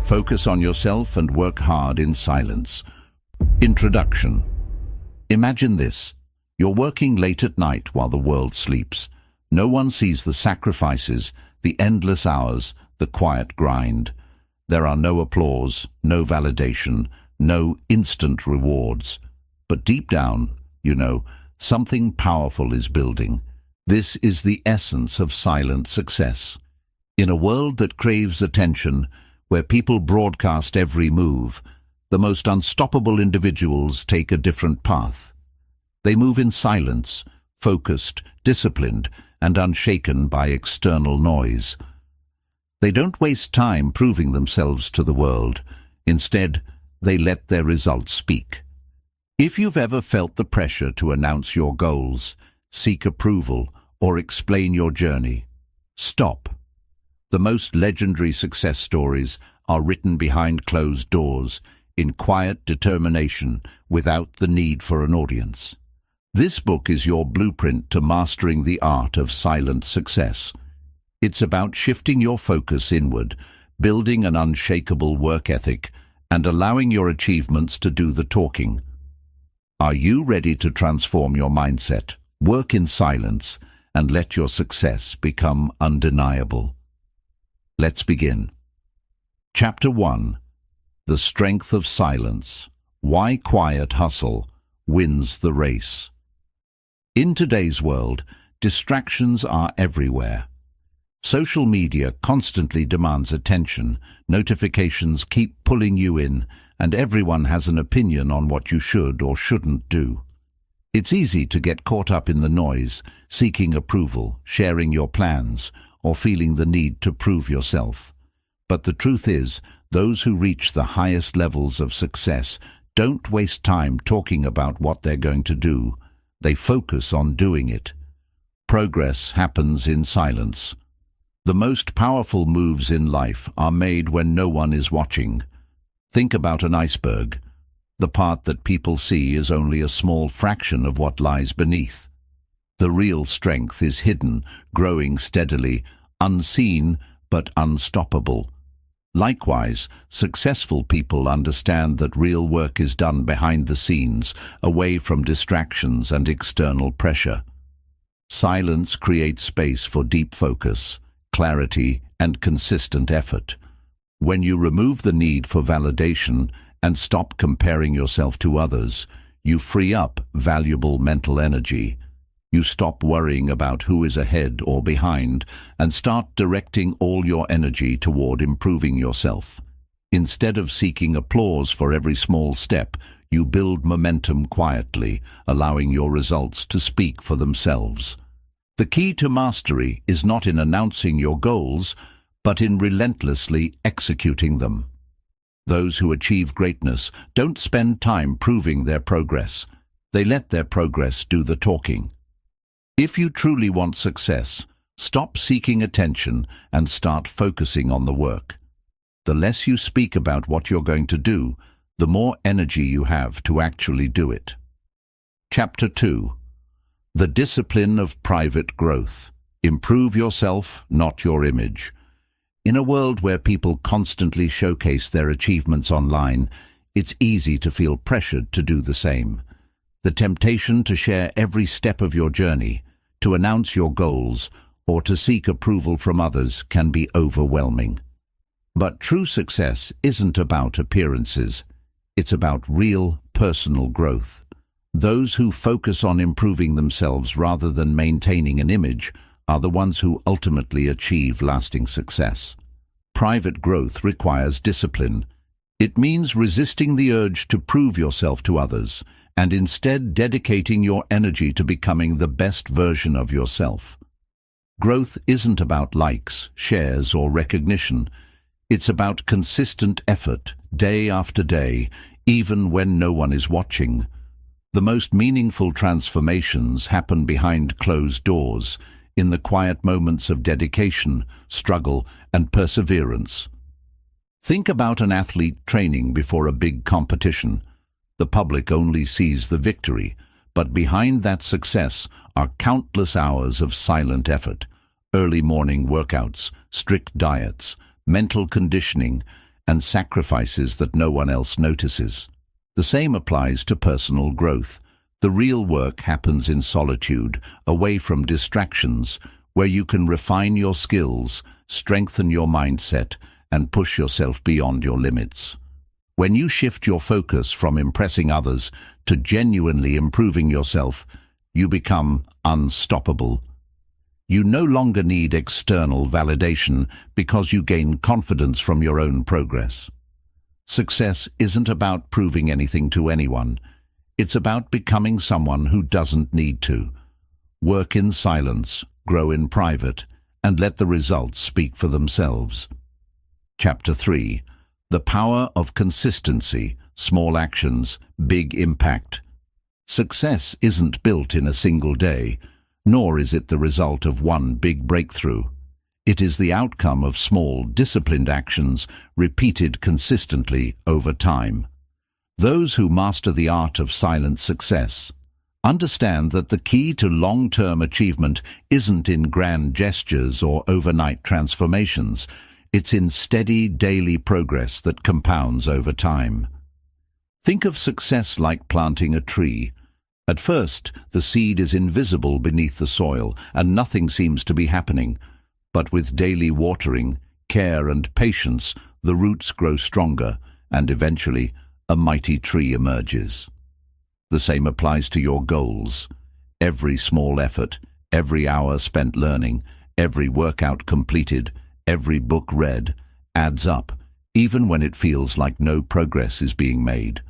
Focus on yourself and work hard in silence. Introduction. Imagine this. You're working late at night while the world sleeps. No one sees the sacrifices, the endless hours, the quiet grind. There are no applause, no validation, no instant rewards. But deep down, you know, something powerful is building. This is the essence of silent success. In a world that craves attention, where people broadcast every move, the most unstoppable individuals take a different path. They move in silence, focused, disciplined, and unshaken by external noise. They don't waste time proving themselves to the world. Instead, they let their results speak. If you've ever felt the pressure to announce your goals, seek approval, or explain your journey, stop. The most legendary success stories are written behind closed doors, in quiet determination, without the need for an audience. This book is your blueprint to mastering the art of silent success. It's about shifting your focus inward, building an unshakable work ethic, and allowing your achievements to do the talking. Are you ready to transform your mindset, work in silence, and let your success become undeniable? Let's begin. Chapter 1. The Strength of Silence. Why Quiet Hustle Wins the Race. In today's world, distractions are everywhere. Social media constantly demands attention, notifications keep pulling you in, and everyone has an opinion on what you should or shouldn't do. It's easy to get caught up in the noise, seeking approval, sharing your plans, or feeling the need to prove yourself. But the truth is, those who reach the highest levels of success don't waste time talking about what they're going to do. They focus on doing it. Progress happens in silence. The most powerful moves in life are made when no one is watching. Think about an iceberg. The part that people see is only a small fraction of what lies beneath. The real strength is hidden, growing steadily, unseen but unstoppable. Likewise, successful people understand that real work is done behind the scenes, away from distractions and external pressure. Silence creates space for deep focus, clarity, and consistent effort. When you remove the need for validation and stop comparing yourself to others, you free up valuable mental energy. You stop worrying about who is ahead or behind and start directing all your energy toward improving yourself. Instead of seeking applause for every small step, you build momentum quietly, allowing your results to speak for themselves. The key to mastery is not in announcing your goals, but in relentlessly executing them. Those who achieve greatness don't spend time proving their progress. They let their progress do the talking. If you truly want success, stop seeking attention and start focusing on the work. The less you speak about what you're going to do, the more energy you have to actually do it. Chapter 2. The Discipline of Private Growth. Improve yourself, not your image. In a world where people constantly showcase their achievements online, it's easy to feel pressured to do the same. The temptation to share every step of your journey, to announce your goals, or to seek approval from others can be overwhelming. But true success isn't about appearances. It's about real, personal growth. Those who focus on improving themselves rather than maintaining an image are the ones who ultimately achieve lasting success. Private growth requires discipline. It means resisting the urge to prove yourself to others, and instead dedicating your energy to becoming the best version of yourself. Growth isn't about likes, shares, or recognition. It's about consistent effort, day after day, even when no one is watching. The most meaningful transformations happen behind closed doors, in the quiet moments of dedication, struggle, and perseverance. Think about an athlete training before a big competition. The public only sees the victory, but behind that success are countless hours of silent effort, early morning workouts, strict diets, mental conditioning, and sacrifices that no one else notices. The same applies to personal growth. The real work happens in solitude, away from distractions, where you can refine your skills, strengthen your mindset, and push yourself beyond your limits. When you shift your focus from impressing others to genuinely improving yourself, you become unstoppable. You no longer need external validation because you gain confidence from your own progress. Success isn't about proving anything to anyone. It's about becoming someone who doesn't need to. Work in silence, grow in private, and let the results speak for themselves. Chapter 3. The Power of Consistency, Small Actions, Big Impact. Success isn't built in a single day, nor is it the result of one big breakthrough. It is the outcome of small, disciplined actions repeated consistently over time. Those who master the art of silent success understand that the key to long-term achievement isn't in grand gestures or overnight transformations. It's in steady, daily progress that compounds over time. Think of success like planting a tree. At first, the seed is invisible beneath the soil, and nothing seems to be happening. But with daily watering, care and patience, the roots grow stronger, and eventually, a mighty tree emerges. The same applies to your goals. Every small effort, every hour spent learning, every workout completed, every book read, adds up, even when it feels like no progress is being made.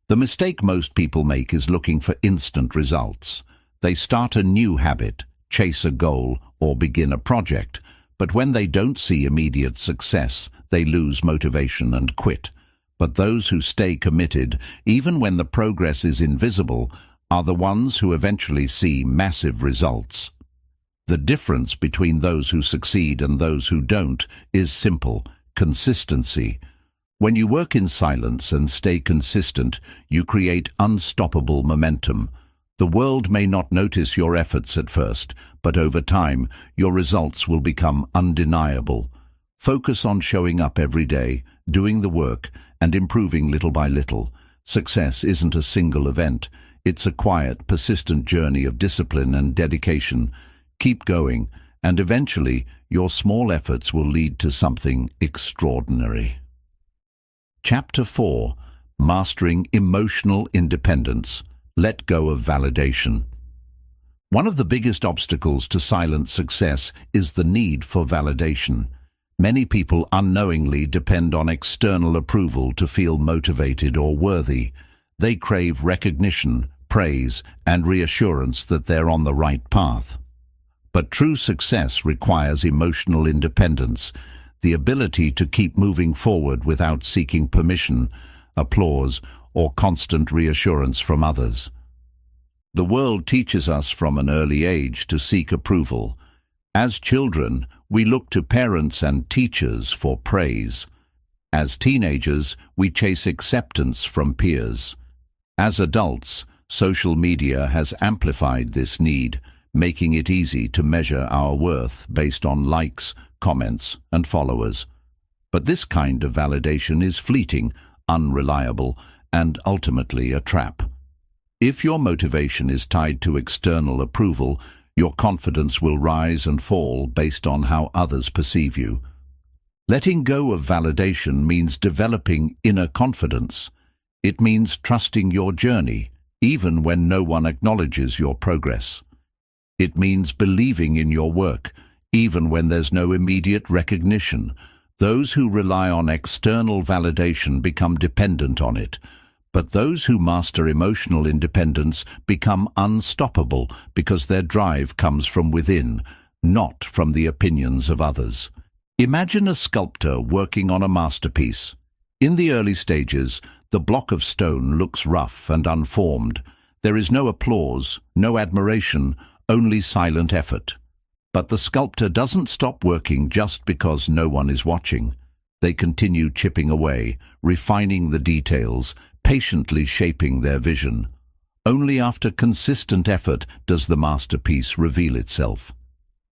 The mistake most people make is looking for instant results. They start a new habit, chase a goal, or begin a project, but when they don't see immediate success, they lose motivation and quit. But those who stay committed, even when the progress is invisible, are the ones who eventually see massive results. The difference between those who succeed and those who don't is simple: consistency. When you work in silence and stay consistent, you create unstoppable momentum. The world may not notice your efforts at first, but over time, your results will become undeniable. Focus on showing up every day, doing the work, and improving little by little. Success isn't a single event. It's a quiet, persistent journey of discipline and dedication. Keep going, and eventually, your small efforts will lead to something extraordinary. Chapter 4. Mastering Emotional Independence. Let go of validation. One of the biggest obstacles to silent success is the need for validation. Many people unknowingly depend on external approval to feel motivated or worthy. They crave recognition, praise, and reassurance that they're on the right path. But true success requires emotional independence, the ability to keep moving forward without seeking permission, applause, or constant reassurance from others. The world teaches us from an early age to seek approval. As children, we look to parents and teachers for praise. As teenagers, we chase acceptance from peers. As adults, social media has amplified this need, making it easy to measure our worth based on likes, comments, and followers. But this kind of validation is fleeting, unreliable, and ultimately a trap. If your motivation is tied to external approval, your confidence will rise and fall based on how others perceive you. Letting go of validation means developing inner confidence. It means trusting your journey, even when no one acknowledges your progress. It means believing in your work, even when there's no immediate recognition. Those who rely on external validation become dependent on it. But those who master emotional independence become unstoppable because their drive comes from within, not from the opinions of others. Imagine a sculptor working on a masterpiece. In the early stages, the block of stone looks rough and unformed. There is no applause, no admiration, only silent effort. But the sculptor doesn't stop working just because no one is watching. They continue chipping away, refining the details, patiently shaping their vision. Only after consistent effort does the masterpiece reveal itself.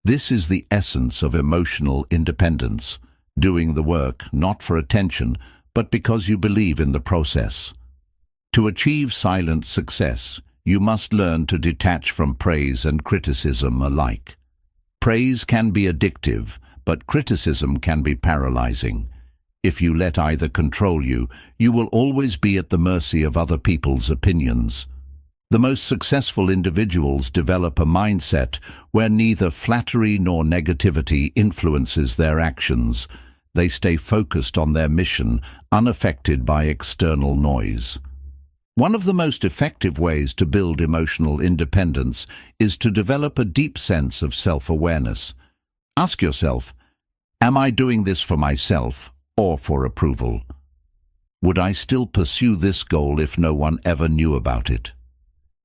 This is the essence of emotional independence. doing the work not for attention, but because you believe in the process. To achieve silent success, you must learn to detach from praise and criticism alike. Praise can be addictive, but criticism can be paralyzing. If you let either control you, you will always be at the mercy of other people's opinions. The most successful individuals develop a mindset where neither flattery nor negativity influences their actions. They stay focused on their mission, unaffected by external noise. One of the most effective ways to build emotional independence is to develop a deep sense of self-awareness. Ask yourself, am I doing this for myself or for approval? Would I still pursue this goal if no one ever knew about it?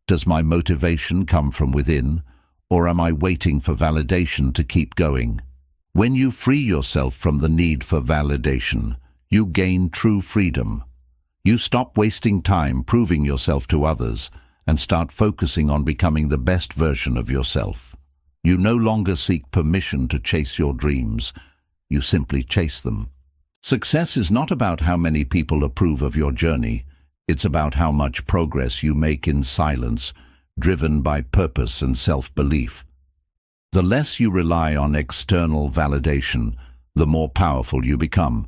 Does my motivation come from within, or am I waiting for validation to keep going? When you free yourself from the need for validation, you gain true freedom. You stop wasting time proving yourself to others and start focusing on becoming the best version of yourself. You no longer seek permission to chase your dreams. You simply chase them. Success is not about how many people approve of your journey. It's about how much progress you make in silence, driven by purpose and self-belief. The less you rely on external validation, the more powerful you become.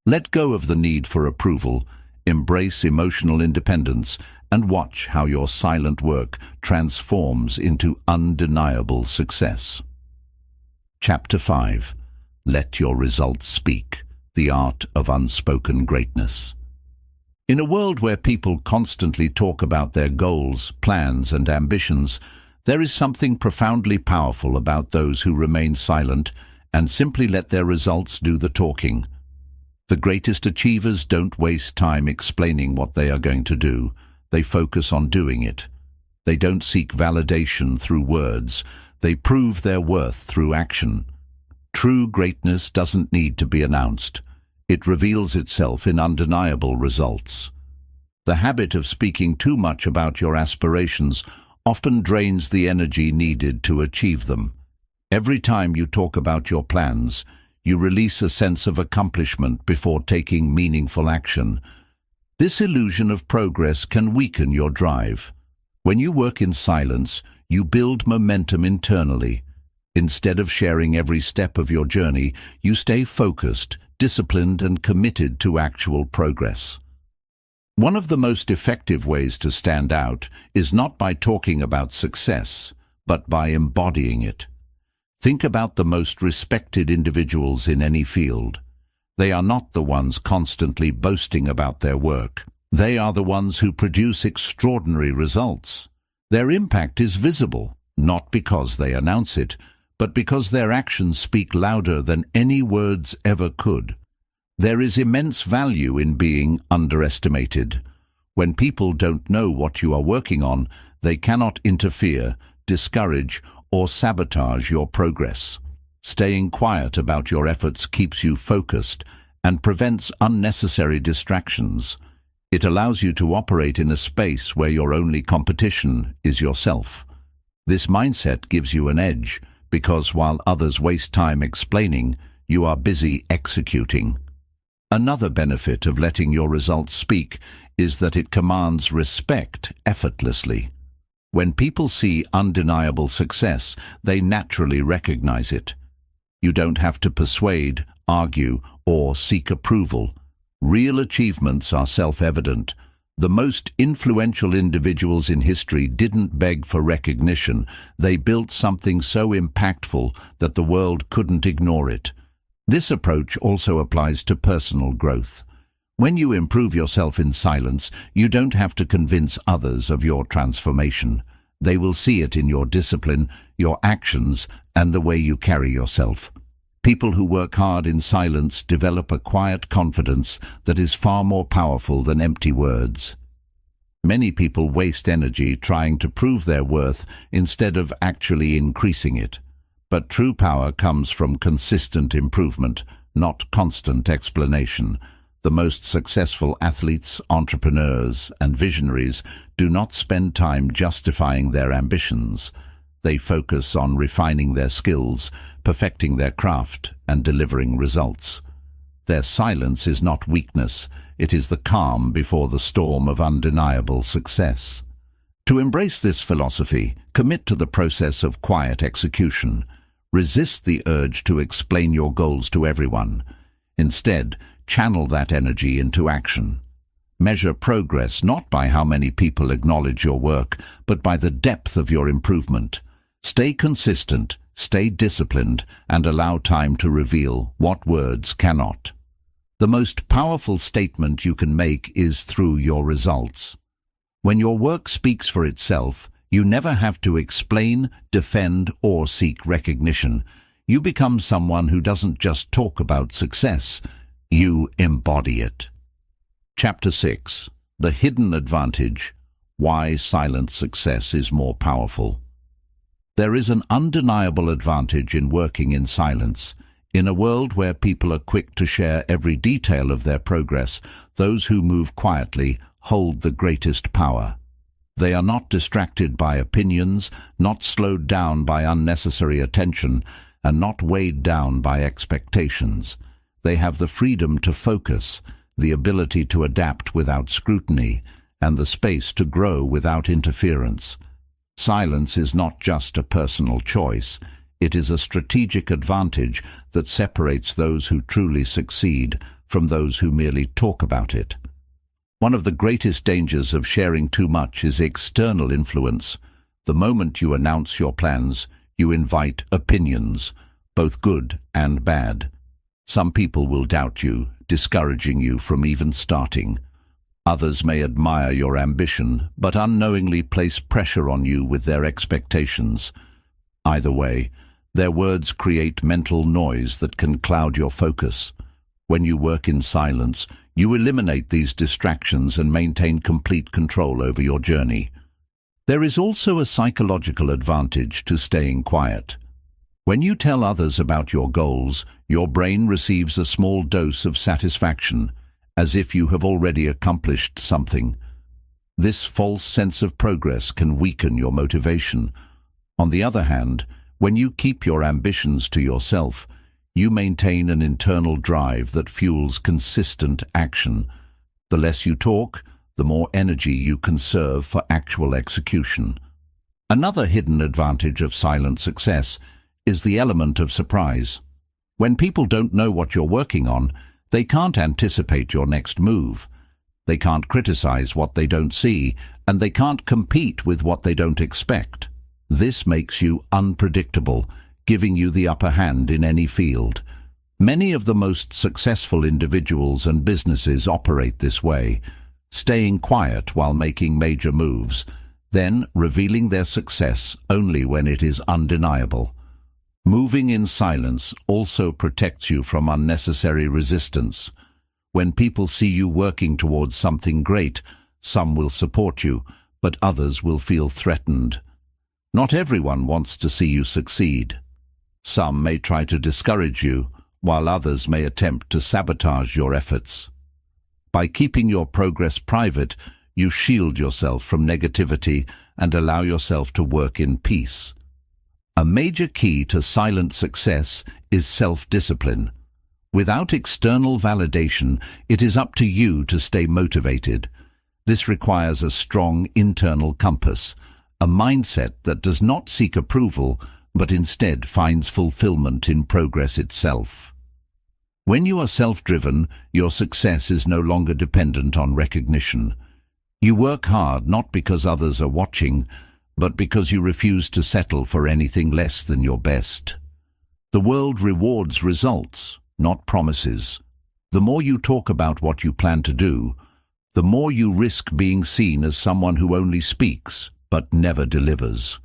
Let go of the need for approval, embrace emotional independence, and watch how your silent work transforms into undeniable success. Chapter 5. Let your results speak. The art of unspoken greatness. In a world where people constantly talk about their goals, plans, and ambitions, there is something profoundly powerful about those who remain silent and simply let their results do the talking. The greatest achievers don't waste time explaining what they are going to do. They focus on doing it. They don't seek validation through words. They prove their worth through action. True greatness doesn't need to be announced. It reveals itself in undeniable results. The habit of speaking too much about your aspirations often drains the energy needed to achieve them. Every time you talk about your plans, you release a sense of accomplishment before taking meaningful action. This illusion of progress can weaken your drive. When you work in silence, you build momentum internally. Instead of sharing every step of your journey, you stay focused, disciplined, and committed to actual progress. One of the most effective ways to stand out is not by talking about success, but by embodying it. Think about the most respected individuals in any field. They are not the ones constantly boasting about their work. They are the ones who produce extraordinary results. Their impact is visible, not because they announce it, but because their actions speak louder than any words ever could. There is immense value in being underestimated. When people don't know what you are working on, they cannot interfere, discourage, or sabotage your progress. Staying quiet about your efforts keeps you focused and prevents unnecessary distractions. It allows you to operate in a space where your only competition is yourself. This mindset gives you an edge, because while others waste time explaining, you are busy executing. Another benefit of letting your results speak is that it commands respect effortlessly. When people see undeniable success, they naturally recognize it. You don't have to persuade, argue, or seek approval. Real achievements are self-evident. The most influential individuals in history didn't beg for recognition. They built something so impactful that the world couldn't ignore it. This approach also applies to personal growth. When you improve yourself in silence, you don't have to convince others of your transformation. They will see it in your discipline, your actions, and the way you carry yourself. People who work hard in silence develop a quiet confidence that is far more powerful than empty words. Many people waste energy trying to prove their worth instead of actually increasing it. But true power comes from consistent improvement, not constant explanation. The most successful athletes, entrepreneurs, and visionaries do not spend time justifying their ambitions. They focus on refining their skills, perfecting their craft, and delivering results. Their silence is not weakness, it is the calm before the storm of undeniable success. To embrace this philosophy, commit to the process of quiet execution. Resist the urge to explain your goals to everyone. Instead, channel that energy into action. Measure progress not by how many people acknowledge your work, but by the depth of your improvement. Stay consistent, stay disciplined, and allow time to reveal what words cannot. The most powerful statement you can make is through your results. When your work speaks for itself, you never have to explain, defend, or seek recognition. You become someone who doesn't just talk about success, you embody it. Chapter 6. The Hidden Advantage. Why Silent Success is More Powerful. There is an undeniable advantage in working in silence. In a world where people are quick to share every detail of their progress, those who move quietly hold the greatest power. They are not distracted by opinions, not slowed down by unnecessary attention, and not weighed down by expectations. They have the freedom to focus, the ability to adapt without scrutiny, and the space to grow without interference. Silence is not just a personal choice. It is a strategic advantage that separates those who truly succeed from those who merely talk about it. One of the greatest dangers of sharing too much is external influence. The moment you announce your plans, you invite opinions, both good and bad. Some people will doubt you, discouraging you from even starting. Others may admire your ambition, but unknowingly place pressure on you with their expectations. Either way, their words create mental noise that can cloud your focus. When you work in silence, you eliminate these distractions and maintain complete control over your journey. There is also a psychological advantage to staying quiet. When you tell others about your goals, your brain receives a small dose of satisfaction, as if you have already accomplished something. This false sense of progress can weaken your motivation. On the other hand, when you keep your ambitions to yourself, you maintain an internal drive that fuels consistent action. The less you talk, the more energy you conserve for actual execution. Another hidden advantage of silent success is the element of surprise. When people don't know what you're working on, they can't anticipate your next move. They can't criticize what they don't see, and they can't compete with what they don't expect. This makes you unpredictable, giving you the upper hand in any field. Many of the most successful individuals and businesses operate this way, staying quiet while making major moves, then revealing their success only when it is undeniable. Moving in silence also protects you from unnecessary resistance. When people see you working towards something great, some will support you, but others will feel threatened. Not everyone wants to see you succeed. Some may try to discourage you, while others may attempt to sabotage your efforts. By keeping your progress private, you shield yourself from negativity and allow yourself to work in peace. A major key to silent success is self-discipline. Without external validation, it is up to you to stay motivated. This requires a strong internal compass, a mindset that does not seek approval, but instead finds fulfillment in progress itself. When you are self-driven, your success is no longer dependent on recognition. You work hard not because others are watching, but because you refuse to settle for anything less than your best. The world rewards results, not promises. The more you talk about what you plan to do, the more you risk being seen as someone who only speaks but never delivers.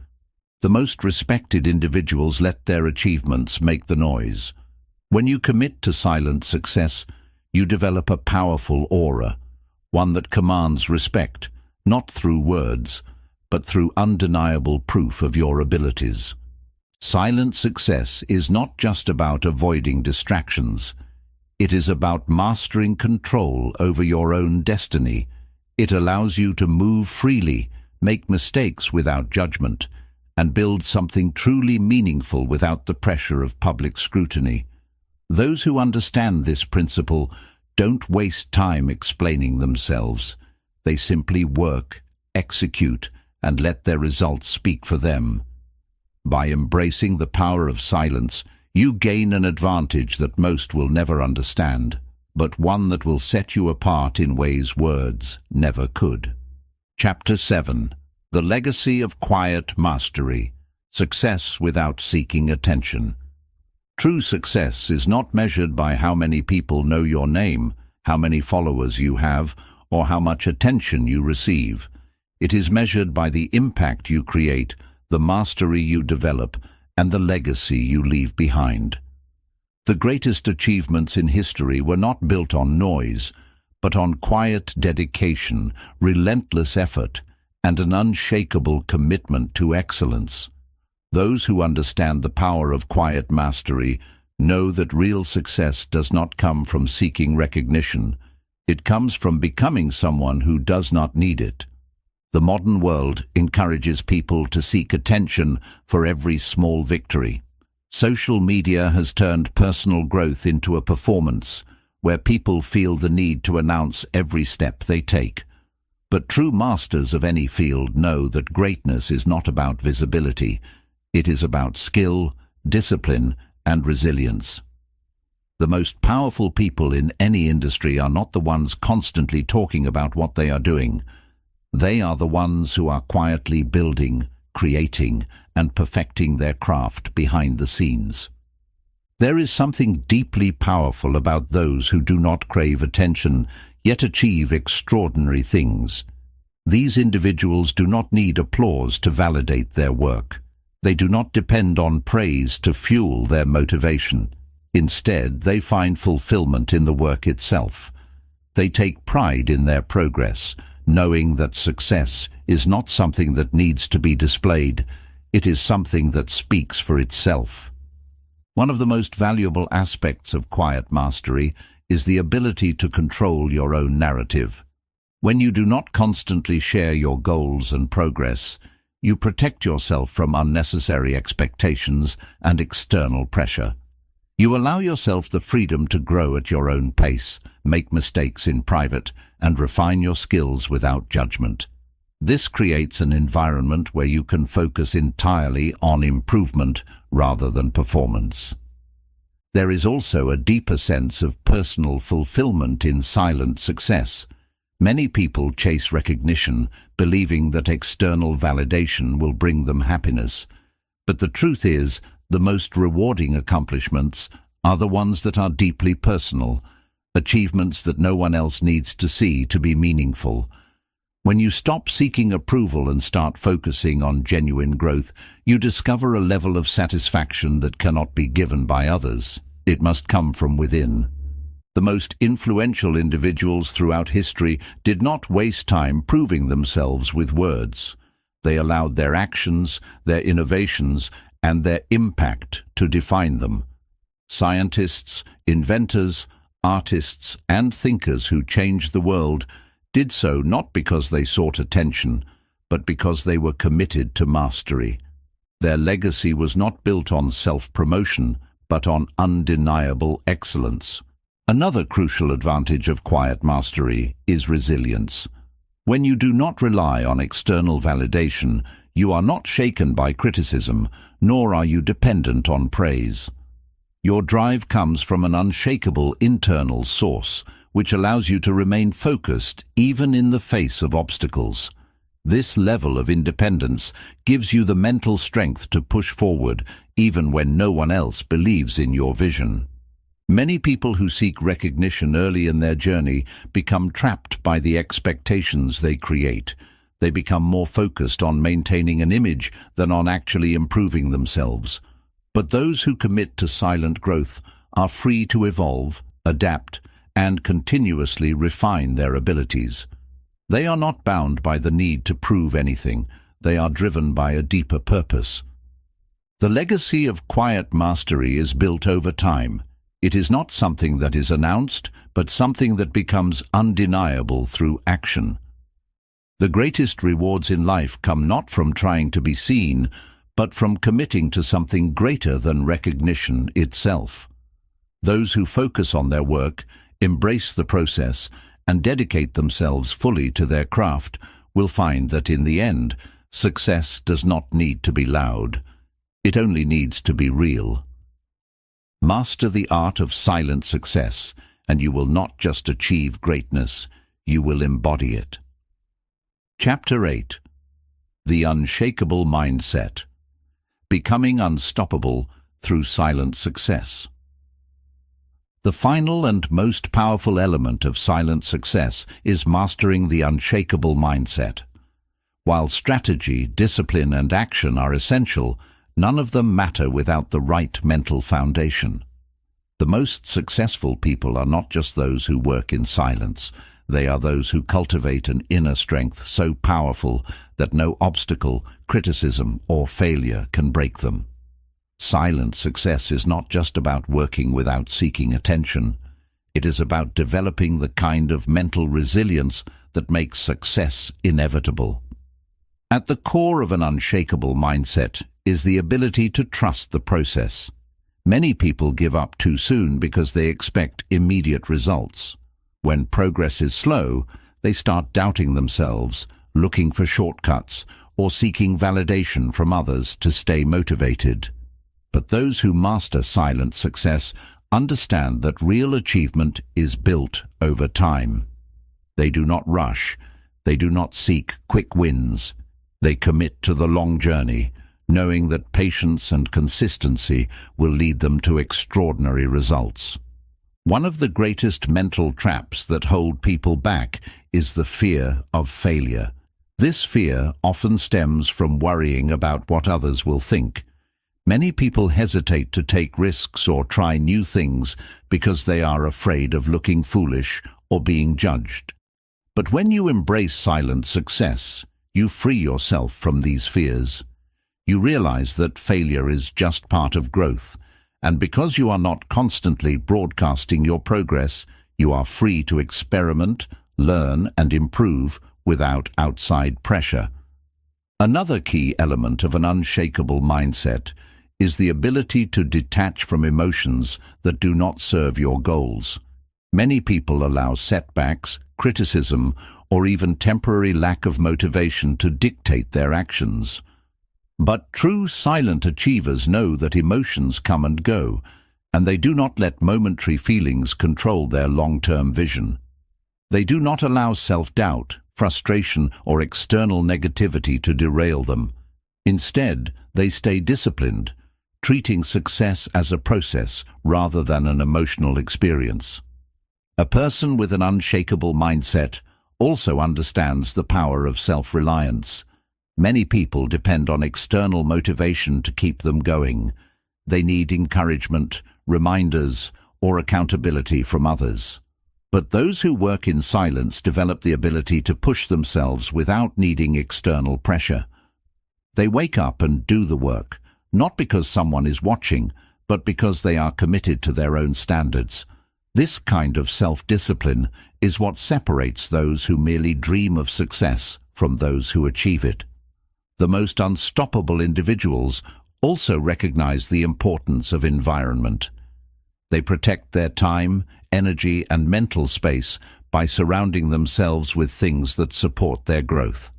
The most respected individuals let their achievements make the noise. When you commit to silent success, you develop a powerful aura, one that commands respect, not through words, but through undeniable proof of your abilities. Silent success is not just about avoiding distractions. It is about mastering control over your own destiny. It allows you to move freely, make mistakes without judgment, and build something truly meaningful without the pressure of public scrutiny. Those who understand this principle don't waste time explaining themselves. They simply work, execute, and let their results speak for them. By embracing the power of silence, you gain an advantage that most will never understand, but one that will set you apart in ways words never could. Chapter 7. The Legacy of Quiet Mastery. Success without seeking attention. True success is not measured by how many people know your name, how many followers you have, or how much attention you receive. It is measured by the impact you create, the mastery you develop, and the legacy you leave behind. The greatest achievements in history were not built on noise, but on quiet dedication, relentless effort, and an unshakable commitment to excellence. Those who understand the power of quiet mastery know that real success does not come from seeking recognition. It comes from becoming someone who does not need it. The modern world encourages people to seek attention for every small victory. Social media has turned personal growth into a performance, where people feel the need to announce every step they take. But true masters of any field know that greatness is not about visibility. It is about skill, discipline, and resilience. The most powerful people in any industry are not the ones constantly talking about what they are doing. They are the ones who are quietly building, creating, and perfecting their craft behind the scenes. There is something deeply powerful about those who do not crave attention, yet achieve extraordinary things. These individuals do not need applause to validate their work. They do not depend on praise to fuel their motivation. Instead, they find fulfillment in the work itself. They take pride in their progress, knowing that success is not something that needs to be displayed. It is something that speaks for itself. One of the most valuable aspects of quiet mastery is the ability to control your own narrative. When you do not constantly share your goals and progress, you protect yourself from unnecessary expectations and external pressure. You allow yourself the freedom to grow at your own pace, make mistakes in private, and refine your skills without judgment. This creates an environment where you can focus entirely on improvement rather than performance. There is also a deeper sense of personal fulfillment in silent success. Many people chase recognition, believing that external validation will bring them happiness. But the truth is, the most rewarding accomplishments are the ones that are deeply personal, achievements that no one else needs to see to be meaningful. When you stop seeking approval and start focusing on genuine growth, you discover a level of satisfaction that cannot be given by others. It must come from within. The most influential individuals throughout history did not waste time proving themselves with words. They allowed their actions, their innovations, and their impact to define them. Scientists, inventors, artists, and thinkers who changed the world did so not because they sought attention, but because they were committed to mastery. Their legacy was not built on self-promotion, but on undeniable excellence. Another crucial advantage of quiet mastery is resilience. When you do not rely on external validation, you are not shaken by criticism, nor are you dependent on praise. Your drive comes from an unshakable internal source, which allows you to remain focused even in the face of obstacles. This level of independence gives you the mental strength to push forward, even when no one else believes in your vision. Many people who seek recognition early in their journey become trapped by the expectations they create. They become more focused on maintaining an image than on actually improving themselves. But those who commit to silent growth are free to evolve, adapt, and continuously refine their abilities. They are not bound by the need to prove anything. They are driven by a deeper purpose. The legacy of quiet mastery is built over time. It is not something that is announced, but something that becomes undeniable through action. The greatest rewards in life come not from trying to be seen, but from committing to something greater than recognition itself. Those who focus on their work, embrace the process, and dedicate themselves fully to their craft will find that in the end, success does not need to be loud. It only needs to be real. Master the art of silent success, and you will not just achieve greatness, you will embody it. Chapter 8. The Unshakable Mindset. Becoming unstoppable through silent success. The final and most powerful element of silent success is mastering the unshakable mindset. While strategy, discipline, and action are essential, none of them matter without the right mental foundation. The most successful people are not just those who work in silence. They are those who cultivate an inner strength so powerful that no obstacle, criticism, or failure can break them. Silent success is not just about working without seeking attention. It is about developing the kind of mental resilience that makes success inevitable. At the core of an unshakable mindset is the ability to trust the process. Many people give up too soon because they expect immediate results. When progress is slow, they start doubting themselves, looking for shortcuts, or seeking validation from others to stay motivated. But those who master silent success understand that real achievement is built over time. They do not rush. They do not seek quick wins. They commit to the long journey, knowing that patience and consistency will lead them to extraordinary results. One of the greatest mental traps that hold people back is the fear of failure. This fear often stems from worrying about what others will think. Many people hesitate to take risks or try new things because they are afraid of looking foolish or being judged. But when you embrace silent success, you free yourself from these fears. You realize that failure is just part of growth, and because you are not constantly broadcasting your progress, you are free to experiment, learn, and improve without outside pressure. Another key element of an unshakable mindset is the ability to detach from emotions that do not serve your goals. Many people allow setbacks, criticism, or even temporary lack of motivation to dictate their actions. But true silent achievers know that emotions come and go, and they do not let momentary feelings control their long-term vision. They do not allow self-doubt, frustration, or external negativity to derail them. Instead, they stay disciplined, treating success as a process rather than an emotional experience. A person with an unshakable mindset also understands the power of self-reliance. Many people depend on external motivation to keep them going. They need encouragement, reminders, or accountability from others. But those who work in silence develop the ability to push themselves without needing external pressure. They wake up and do the work, not because someone is watching, but because they are committed to their own standards. This kind of self-discipline is what separates those who merely dream of success from those who achieve it. The most unstoppable individuals also recognize the importance of environment. They protect their time, energy, and mental space by surrounding themselves with things that support their growth.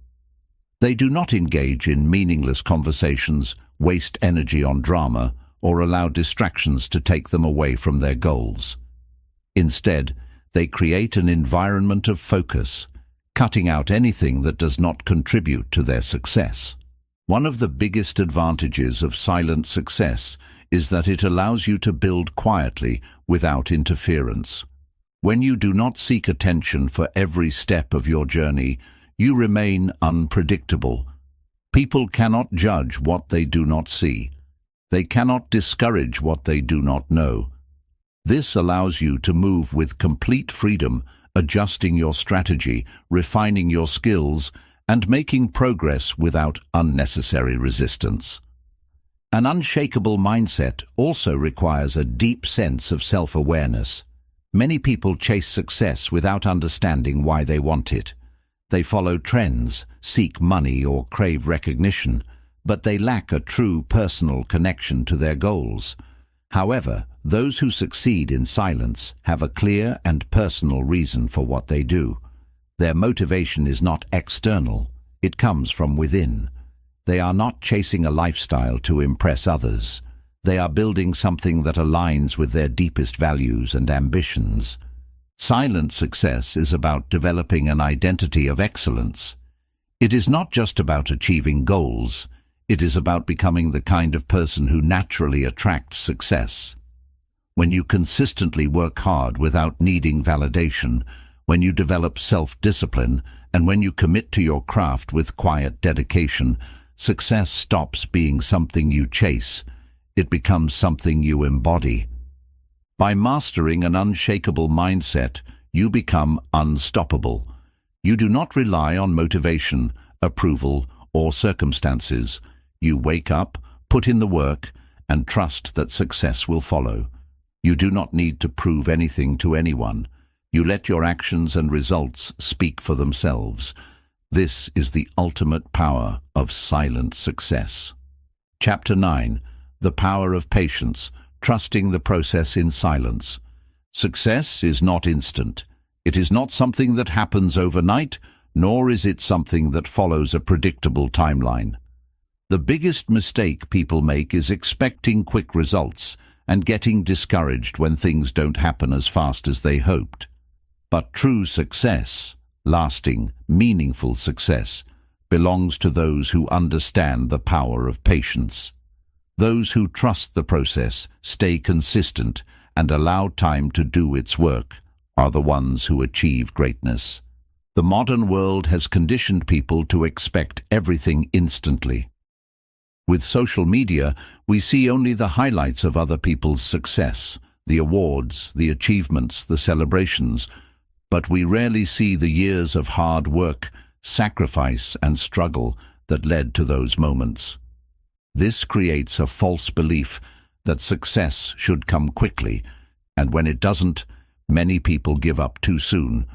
They do not engage in meaningless conversations, waste energy on drama, or allow distractions to take them away from their goals. Instead, they create an environment of focus, cutting out anything that does not contribute to their success. One of the biggest advantages of silent success is that it allows you to build quietly without interference. When you do not seek attention for every step of your journey, you remain unpredictable. People cannot judge what they do not see. They cannot discourage what they do not know. This allows you to move with complete freedom, adjusting your strategy, refining your skills, and making progress without unnecessary resistance. An unshakable mindset also requires a deep sense of self-awareness. Many people chase success without understanding why they want it. They follow trends, seek money, or crave recognition, but they lack a true personal connection to their goals. However, those who succeed in silence have a clear and personal reason for what they do. Their motivation is not external, it comes from within. They are not chasing a lifestyle to impress others. They are building something that aligns with their deepest values and ambitions. Silent success is about developing an identity of excellence. It is not just about achieving goals. It is about becoming the kind of person who naturally attracts success. When you consistently work hard without needing validation, when you develop self-discipline, and when you commit to your craft with quiet dedication, success stops being something you chase. It becomes something you embody. By mastering an unshakable mindset, you become unstoppable. You do not rely on motivation, approval, or circumstances. You wake up, put in the work, and trust that success will follow. You do not need to prove anything to anyone. You let your actions and results speak for themselves. This is the ultimate power of silent success. Chapter 9. The Power of Patience, Trusting the Process in Silence. Success is not instant. It is not something that happens overnight, nor is it something that follows a predictable timeline. The biggest mistake people make is expecting quick results and getting discouraged when things don't happen as fast as they hoped. But true success, lasting, meaningful success, belongs to those who understand the power of patience. Those who trust the process, stay consistent, and allow time to do its work are the ones who achieve greatness. The modern world has conditioned people to expect everything instantly. With social media, we see only the highlights of other people's success, the awards, the achievements, the celebrations, but we rarely see the years of hard work, sacrifice, and struggle that led to those moments. This creates a false belief that success should come quickly, and when it doesn't, many people give up too soon.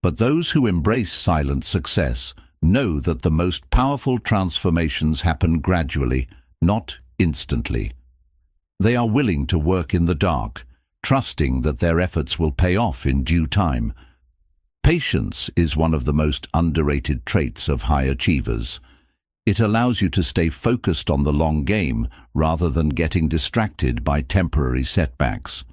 But those who embrace silent success know that the most powerful transformations happen gradually, not instantly. They are willing to work in the dark, trusting that their efforts will pay off in due time. Patience is one of the most underrated traits of high achievers. It allows you to stay focused on the long game rather than getting distracted by temporary setbacks.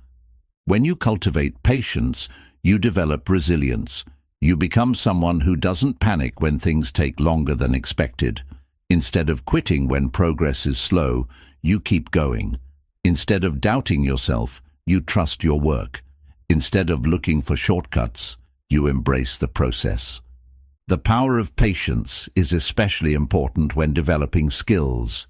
When you cultivate patience, you develop resilience. You become someone who doesn't panic when things take longer than expected. Instead of quitting when progress is slow, you keep going. Instead of doubting yourself, you trust your work. Instead of looking for shortcuts, you embrace the process. The power of patience is especially important when developing skills.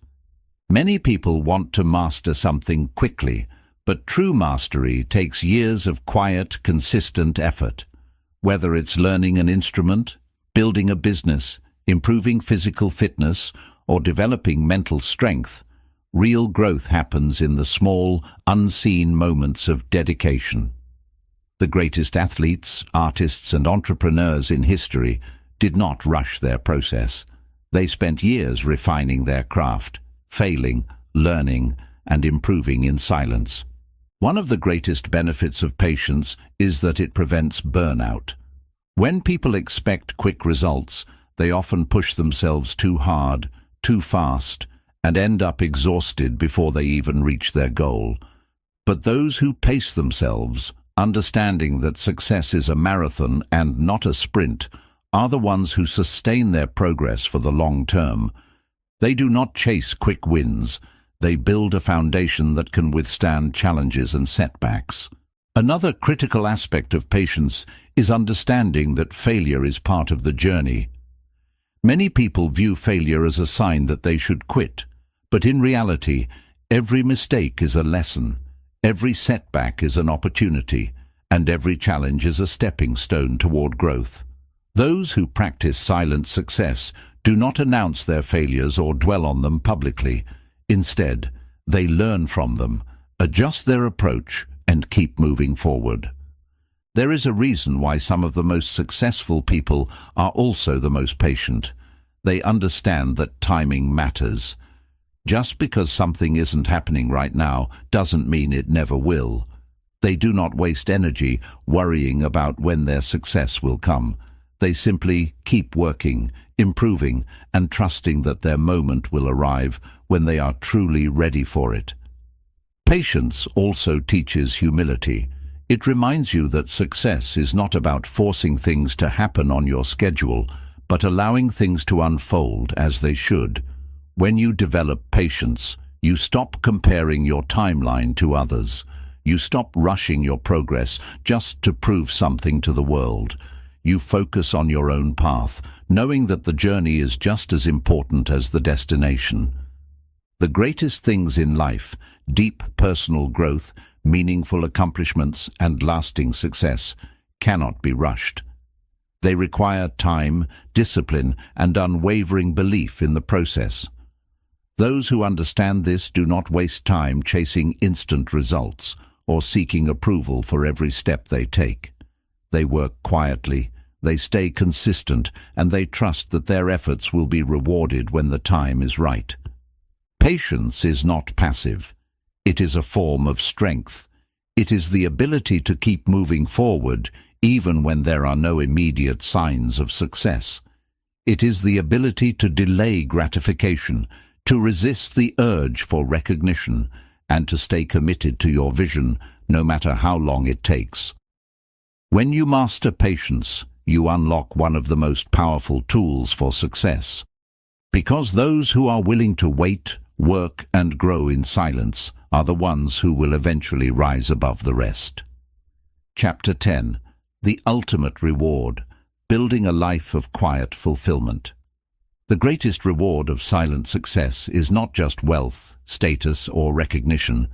Many people want to master something quickly, but true mastery takes years of quiet, consistent effort. Whether it's learning an instrument, building a business, improving physical fitness, or developing mental strength, real growth happens in the small, unseen moments of dedication. The greatest athletes, artists, and entrepreneurs in history did not rush their process. They spent years refining their craft, failing, learning, and improving in silence. One of the greatest benefits of patience is that it prevents burnout. When people expect quick results, they often push themselves too hard, too fast, and end up exhausted before they even reach their goal. But those who pace themselves, understanding that success is a marathon and not a sprint, are the ones who sustain their progress for the long term. They do not chase quick wins. They build a foundation that can withstand challenges and setbacks. Another critical aspect of patience is understanding that failure is part of the journey. Many people view failure as a sign that they should quit, but in reality, every mistake is a lesson, every setback is an opportunity, and every challenge is a stepping stone toward growth. Those who practice silent success do not announce their failures or dwell on them publicly. Instead, they learn from them, adjust their approach, and keep moving forward. There is a reason why some of the most successful people are also the most patient. They understand that timing matters. Just because something isn't happening right now doesn't mean it never will. They do not waste energy worrying about when their success will come. They simply keep working, improving, and trusting that their moment will arrive when they are truly ready for it. Patience also teaches humility. It reminds you that success is not about forcing things to happen on your schedule, but allowing things to unfold as they should. When you develop patience, you stop comparing your timeline to others. You stop rushing your progress just to prove something to the world. You focus on your own path, knowing that the journey is just as important as the destination. The greatest things in life, deep personal growth, meaningful accomplishments, and lasting success, cannot be rushed. They require time, discipline, and unwavering belief in the process. Those who understand this do not waste time chasing instant results or seeking approval for every step they take. They work quietly, they stay consistent, and they trust that their efforts will be rewarded when the time is right. Patience is not passive. It is a form of strength. It is the ability to keep moving forward even when there are no immediate signs of success. It is the ability to delay gratification, to resist the urge for recognition, and to stay committed to your vision no matter how long it takes. When you master patience, you unlock one of the most powerful tools for success. Because those who are willing to wait, work, and grow in silence are the ones who will eventually rise above the rest. Chapter 10. The Ultimate Reward: Building a Life of Quiet Fulfillment. The greatest reward of silent success is not just wealth, status, or recognition.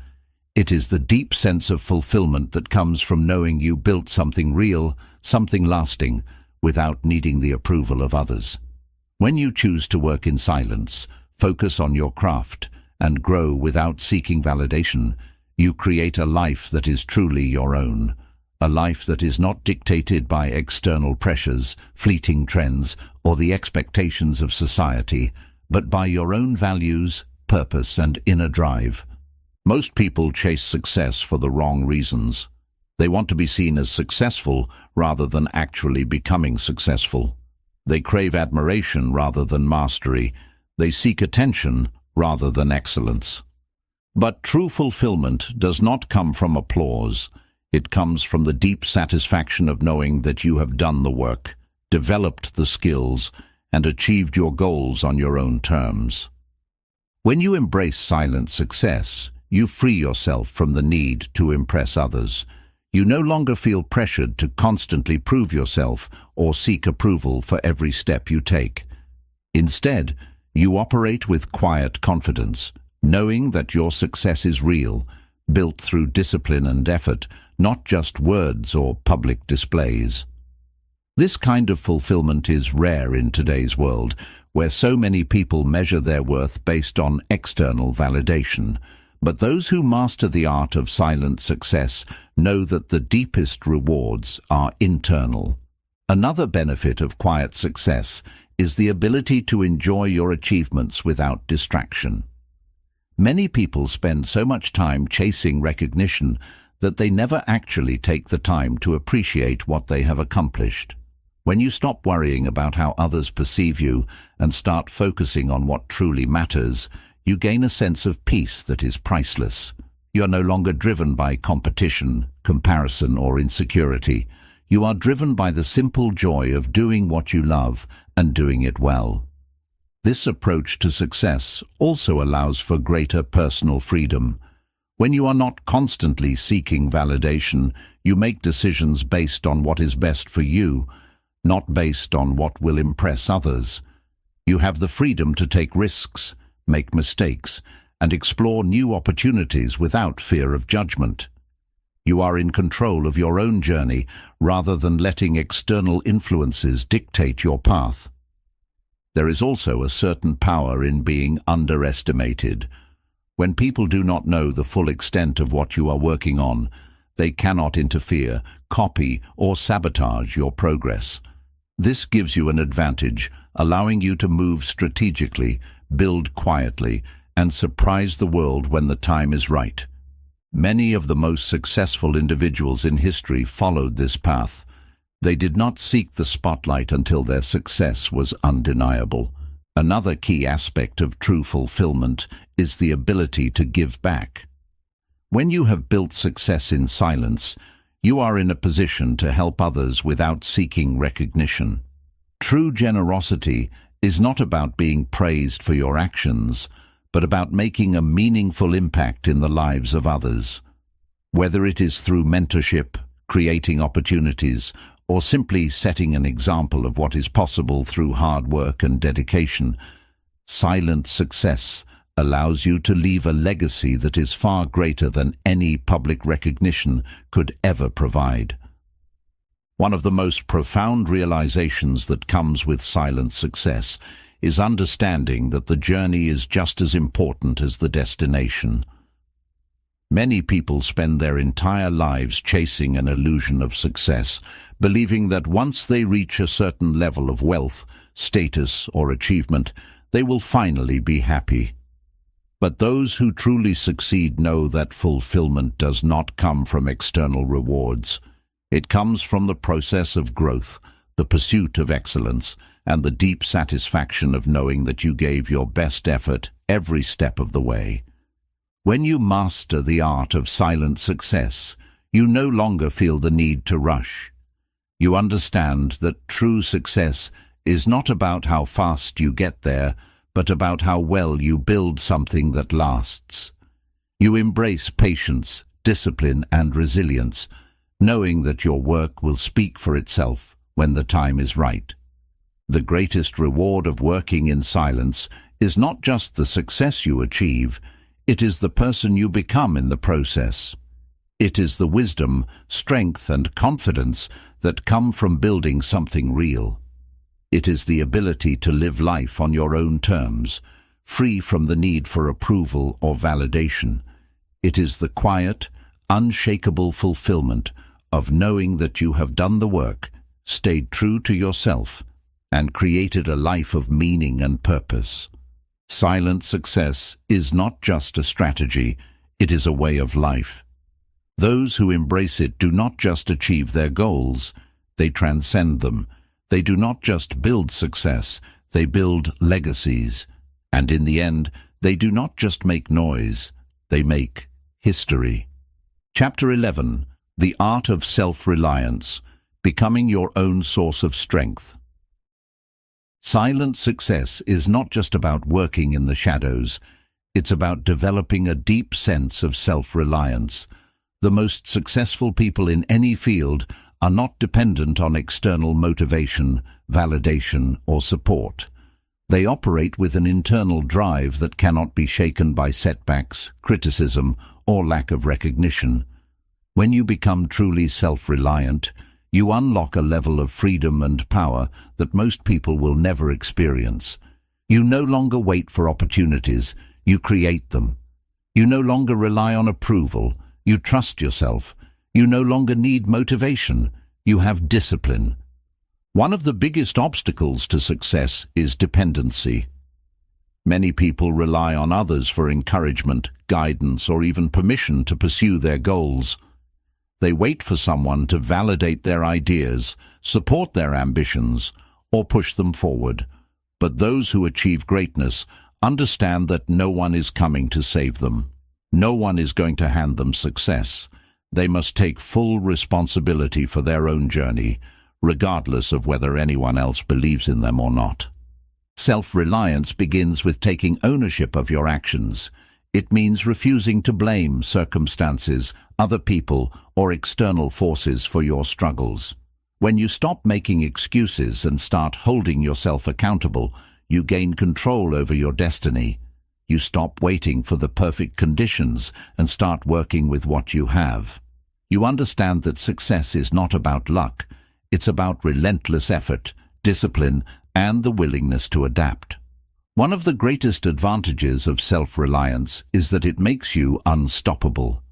It is the deep sense of fulfillment that comes from knowing you built something real, something lasting, without needing the approval of others. When you choose to work in silence, focus on your craft, and grow without seeking validation, you create a life that is truly your own. A life that is not dictated by external pressures, fleeting trends, or the expectations of society, but by your own values, purpose, and inner drive. Most people chase success for the wrong reasons. They want to be seen as successful rather than actually becoming successful. They crave admiration rather than mastery. They seek attention rather than excellence. But true fulfillment does not come from applause. It comes from the deep satisfaction of knowing that you have done the work, developed the skills, and achieved your goals on your own terms. When you embrace silent success, you free yourself from the need to impress others. You no longer feel pressured to constantly prove yourself or seek approval for every step you take. Instead, you operate with quiet confidence, knowing that your success is real, built through discipline and effort, not just words or public displays. This kind of fulfillment is rare in today's world, where so many people measure their worth based on external validation. But those who master the art of silent success know that the deepest rewards are internal. Another benefit of quiet success is the ability to enjoy your achievements without distraction. Many people spend so much time chasing recognition that they never actually take the time to appreciate what they have accomplished. When you stop worrying about how others perceive you and start focusing on what truly matters, you gain a sense of peace that is priceless. You are no longer driven by competition, comparison, or insecurity. You are driven by the simple joy of doing what you love and doing it well. This approach to success also allows for greater personal freedom. When you are not constantly seeking validation, you make decisions based on what is best for you, not based on what will impress others. You have the freedom to take risks, make mistakes, and explore new opportunities without fear of judgment. You are in control of your own journey rather than letting external influences dictate your path. There is also a certain power in being underestimated. When people do not know the full extent of what you are working on, they cannot interfere, copy, or sabotage your progress. This gives you an advantage, allowing you to move strategically, build quietly, and surprise the world when the time is right. Many of the most successful individuals in history followed this path. They did not seek the spotlight until their success was undeniable. Another key aspect of true fulfillment is the ability to give back. When you have built success in silence, you are in a position to help others without seeking recognition. True generosity is not about being praised for your actions, but about making a meaningful impact in the lives of others. Whether it is through mentorship, creating opportunities, or simply setting an example of what is possible through hard work and dedication, silent success allows you to leave a legacy that is far greater than any public recognition could ever provide. One of the most profound realizations that comes with silent success is understanding that the journey is just as important as the destination. Many people spend their entire lives chasing an illusion of success, believing that once they reach a certain level of wealth, status, or achievement, they will finally be happy. But those who truly succeed know that fulfillment does not come from external rewards. It comes from the process of growth, the pursuit of excellence, and the deep satisfaction of knowing that you gave your best effort every step of the way. When you master the art of silent success, you no longer feel the need to rush. You understand that true success is not about how fast you get there, but about how well you build something that lasts. You embrace patience, discipline, and resilience, knowing that your work will speak for itself when the time is right. The greatest reward of working in silence is not just the success you achieve, it is the person you become in the process. It is the wisdom, strength, and confidence that come from building something real. It is the ability to live life on your own terms, free from the need for approval or validation. It is the quiet, unshakable fulfillment of knowing that you have done the work, stayed true to yourself, and created a life of meaning and purpose. Silent success is not just a strategy, it is a way of life. Those who embrace it do not just achieve their goals, they transcend them. They do not just build success, they build legacies. And in the end, they do not just make noise, they make history. Chapter 11. The Art of Self-Reliance, Becoming Your Own Source of Strength. Silent success is not just about working in the shadows, it's about developing a deep sense of self-reliance. The most successful people in any field are not dependent on external motivation, validation, or support. They operate with an internal drive that cannot be shaken by setbacks, criticism, or lack of recognition. When you become truly self-reliant, you unlock a level of freedom and power that most people will never experience. You no longer wait for opportunities, you create them. You no longer rely on approval, you trust yourself. You no longer need motivation, you have discipline. One of the biggest obstacles to success is dependency. Many people rely on others for encouragement, guidance, or even permission to pursue their goals. They wait for someone to validate their ideas, support their ambitions, or push them forward. But those who achieve greatness understand that no one is coming to save them. No one is going to hand them success. They must take full responsibility for their own journey, regardless of whether anyone else believes in them or not. Self-reliance begins with taking ownership of your actions. It means refusing to blame circumstances, other people, or external forces for your struggles. When you stop making excuses and start holding yourself accountable, you gain control over your destiny. You stop waiting for the perfect conditions and start working with what you have. You understand that success is not about luck, it's about relentless effort, discipline, and the willingness to adapt. One of the greatest advantages of self-reliance is that it makes you unstoppable.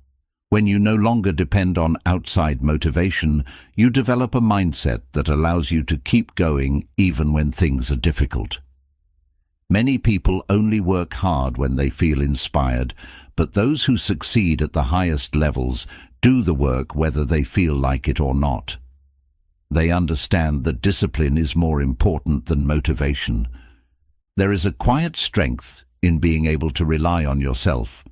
When you no longer depend on outside motivation, you develop a mindset that allows you to keep going even when things are difficult. Many people only work hard when they feel inspired, but those who succeed at the highest levels do the work whether they feel like it or not. They understand that discipline is more important than motivation. There is a quiet strength in being able to rely on yourself.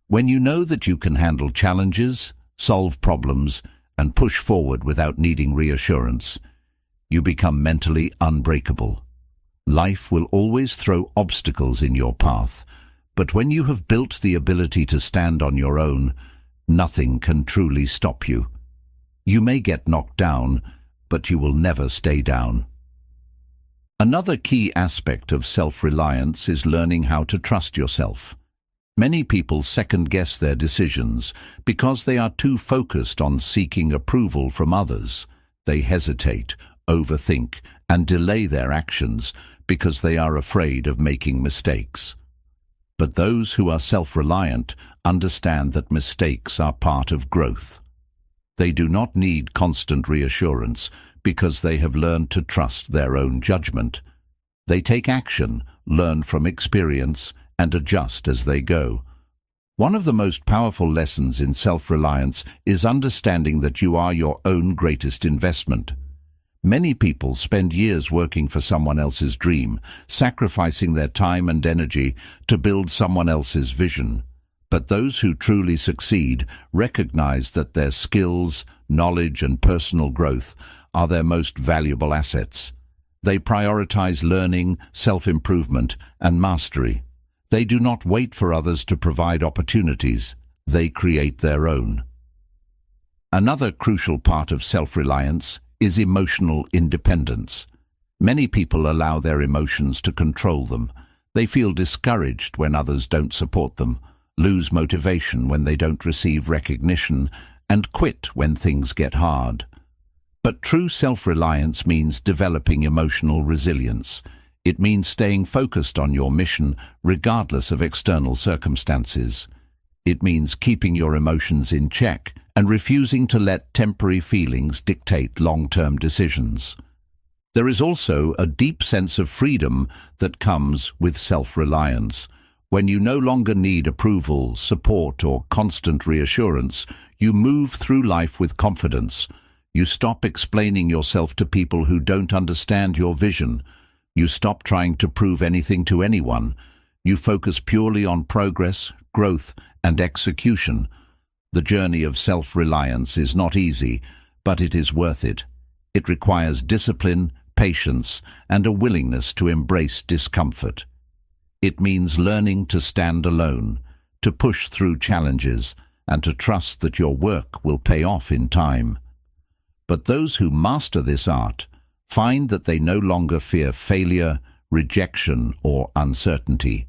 When you know that you can handle challenges, solve problems, and push forward without needing reassurance, you become mentally unbreakable. Life will always throw obstacles in your path, but when you have built the ability to stand on your own, nothing can truly stop you. You may get knocked down, but you will never stay down. Another key aspect of self-reliance is learning how to trust yourself. Many people second-guess their decisions because they are too focused on seeking approval from others. They hesitate, overthink, and delay their actions because they are afraid of making mistakes. But those who are self-reliant understand that mistakes are part of growth. They do not need constant reassurance because they have learned to trust their own judgment. They take action, learn from experience, and adjust as they go. One of the most powerful lessons in self-reliance is understanding that you are your own greatest investment. Many people spend years working for someone else's dream, sacrificing their time and energy to build someone else's vision. But those who truly succeed recognize that their skills, knowledge, and personal growth are their most valuable assets. They prioritize learning, self-improvement, and mastery. They do not wait for others to provide opportunities. They create their own. Another crucial part of self-reliance is emotional independence. Many people allow their emotions to control them. They feel discouraged when others don't support them, lose motivation when they don't receive recognition, and quit when things get hard. But true self-reliance means developing emotional resilience. It means staying focused on your mission regardless of external circumstances. It means keeping your emotions in check and refusing to let temporary feelings dictate long-term decisions. There is also a deep sense of freedom that comes with self-reliance. When you no longer need approval, support, or constant reassurance, you move through life with confidence. You stop explaining yourself to people who don't understand your vision. You stop trying to prove anything to anyone. You focus purely on progress, growth, and execution. The journey of self-reliance is not easy, but it is worth it. It requires discipline, patience, and a willingness to embrace discomfort. It means learning to stand alone, to push through challenges, and to trust that your work will pay off in time. But those who master this art find that they no longer fear failure, rejection, or uncertainty.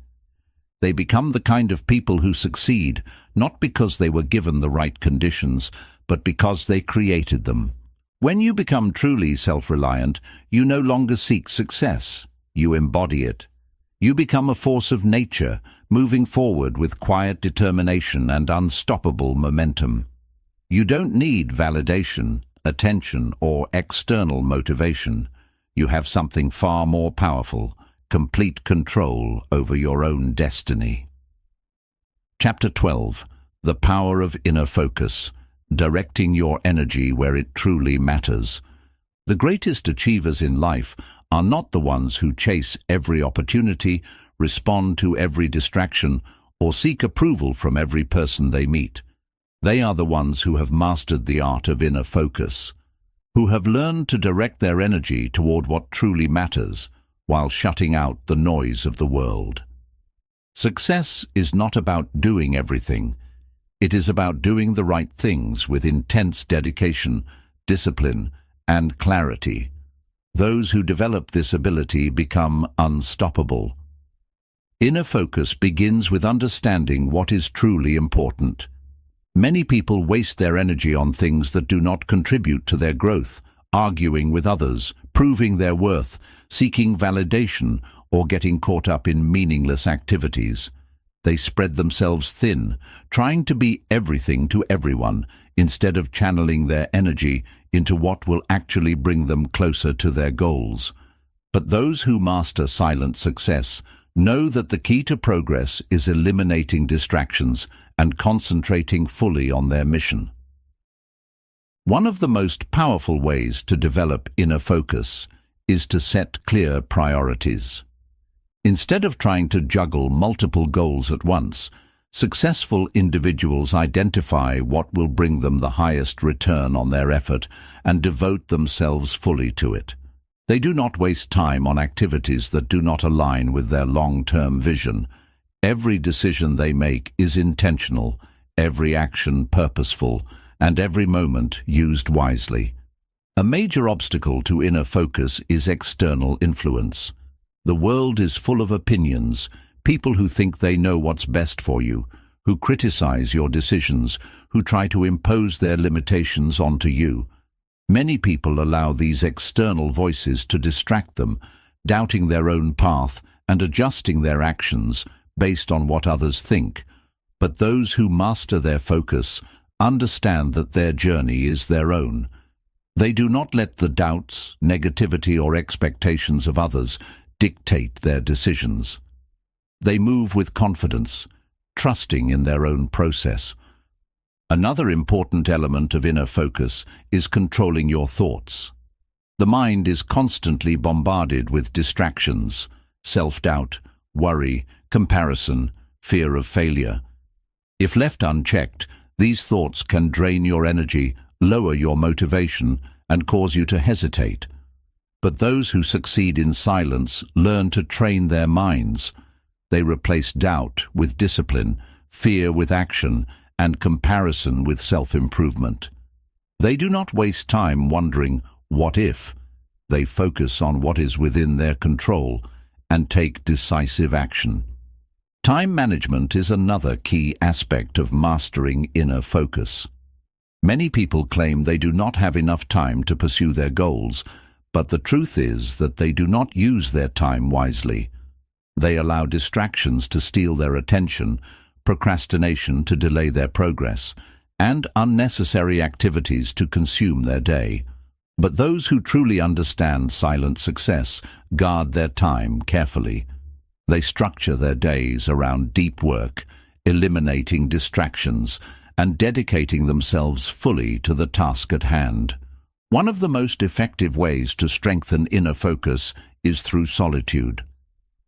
They become the kind of people who succeed, not because they were given the right conditions, but because they created them. When you become truly self-reliant, you no longer seek success. You embody it. You become a force of nature, moving forward with quiet determination and unstoppable momentum. You don't need validation, attention, or external motivation. You have something far more powerful: complete control over your own destiny. Chapter 12. The Power of Inner Focus. Directing your energy where it truly matters. The greatest achievers in life are not the ones who chase every opportunity, respond to every distraction, or seek approval from every person they meet. They are the ones who have mastered the art of inner focus, who have learned to direct their energy toward what truly matters, while shutting out the noise of the world. Success is not about doing everything. It is about doing the right things with intense dedication, discipline, and clarity. Those who develop this ability become unstoppable. Inner focus begins with understanding what is truly important. Many people waste their energy on things that do not contribute to their growth, arguing with others, proving their worth, seeking validation, or getting caught up in meaningless activities. They spread themselves thin, trying to be everything to everyone, instead of channeling their energy into what will actually bring them closer to their goals. But those who master silent success know that the key to progress is eliminating distractions and concentrating fully on their mission. One of the most powerful ways to develop inner focus is to set clear priorities. Instead of trying to juggle multiple goals at once, successful individuals identify what will bring them the highest return on their effort and devote themselves fully to it. They do not waste time on activities that do not align with their long-term vision. Every decision they make is intentional, every action purposeful, and every moment used wisely. A major obstacle to inner focus is external influence. The world is full of opinions, people who think they know what's best for you, who criticize your decisions, who try to impose their limitations onto you. Many people allow these external voices to distract them, doubting their own path and adjusting their actions based on what others think. But those who master their focus understand that their journey is their own. They do not let the doubts, negativity, or expectations of others dictate their decisions. They move with confidence, trusting in their own process. Another important element of inner focus is controlling your thoughts. The mind is constantly bombarded with distractions, self-doubt, worry, comparison, fear of failure. If left unchecked, these thoughts can drain your energy, lower your motivation, and cause you to hesitate. But those who succeed in silence learn to train their minds. They replace doubt with discipline, fear with action, and comparison with self-improvement. They do not waste time wondering, what if? They focus on what is within their control and take decisive action. Time management is another key aspect of mastering inner focus. Many people claim they do not have enough time to pursue their goals, but the truth is that they do not use their time wisely. They allow distractions to steal their attention, procrastination to delay their progress, and unnecessary activities to consume their day. But those who truly understand silent success guard their time carefully. They structure their days around deep work, eliminating distractions, and dedicating themselves fully to the task at hand. One of the most effective ways to strengthen inner focus is through solitude.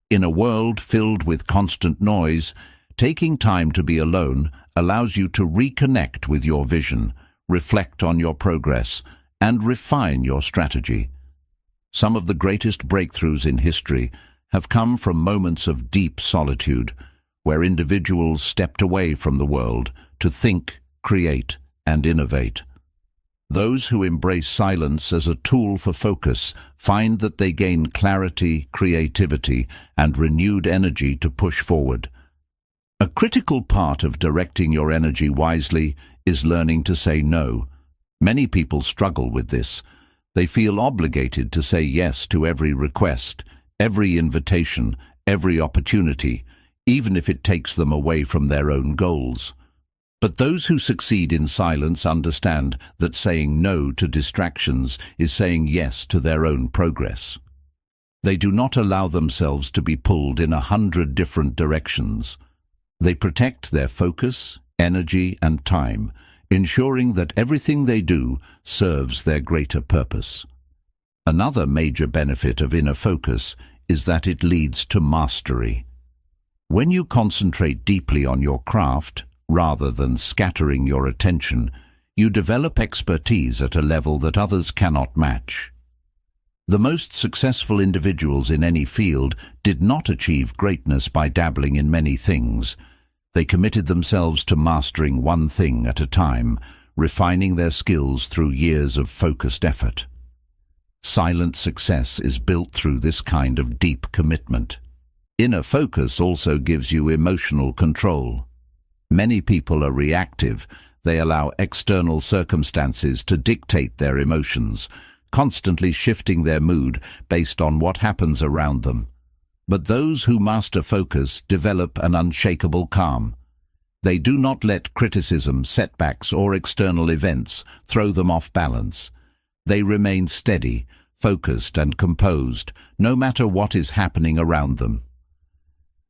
In a world filled with constant noise, taking time to be alone allows you to reconnect with your vision, reflect on your progress, and refine your strategy. Some of the greatest breakthroughs in history have come from moments of deep solitude, where individuals stepped away from the world to think, create, and innovate. Those who embrace silence as a tool for focus find that they gain clarity, creativity, and renewed energy to push forward. A critical part of directing your energy wisely is learning to say no. Many people struggle with this. They feel obligated to say yes to every request, every invitation, every opportunity, even if it takes them away from their own goals. But those who succeed in silence understand that saying no to distractions is saying yes to their own progress. They do not allow themselves to be pulled in 100 different directions. They protect their focus, energy, and time, ensuring that everything they do serves their greater purpose. Another major benefit of inner focus is that it leads to mastery. When you concentrate deeply on your craft, rather than scattering your attention, you develop expertise at a level that others cannot match. The most successful individuals in any field did not achieve greatness by dabbling in many things. They committed themselves to mastering one thing at a time, refining their skills through years of focused effort. Silent success is built through this kind of deep commitment. Inner focus also gives you emotional control. Many people are reactive. They allow external circumstances to dictate their emotions, constantly shifting their mood based on what happens around them. But those who master focus develop an unshakable calm. They do not let criticism, setbacks, or external events throw them off balance. They remain steady, focused and composed, no matter what is happening around them.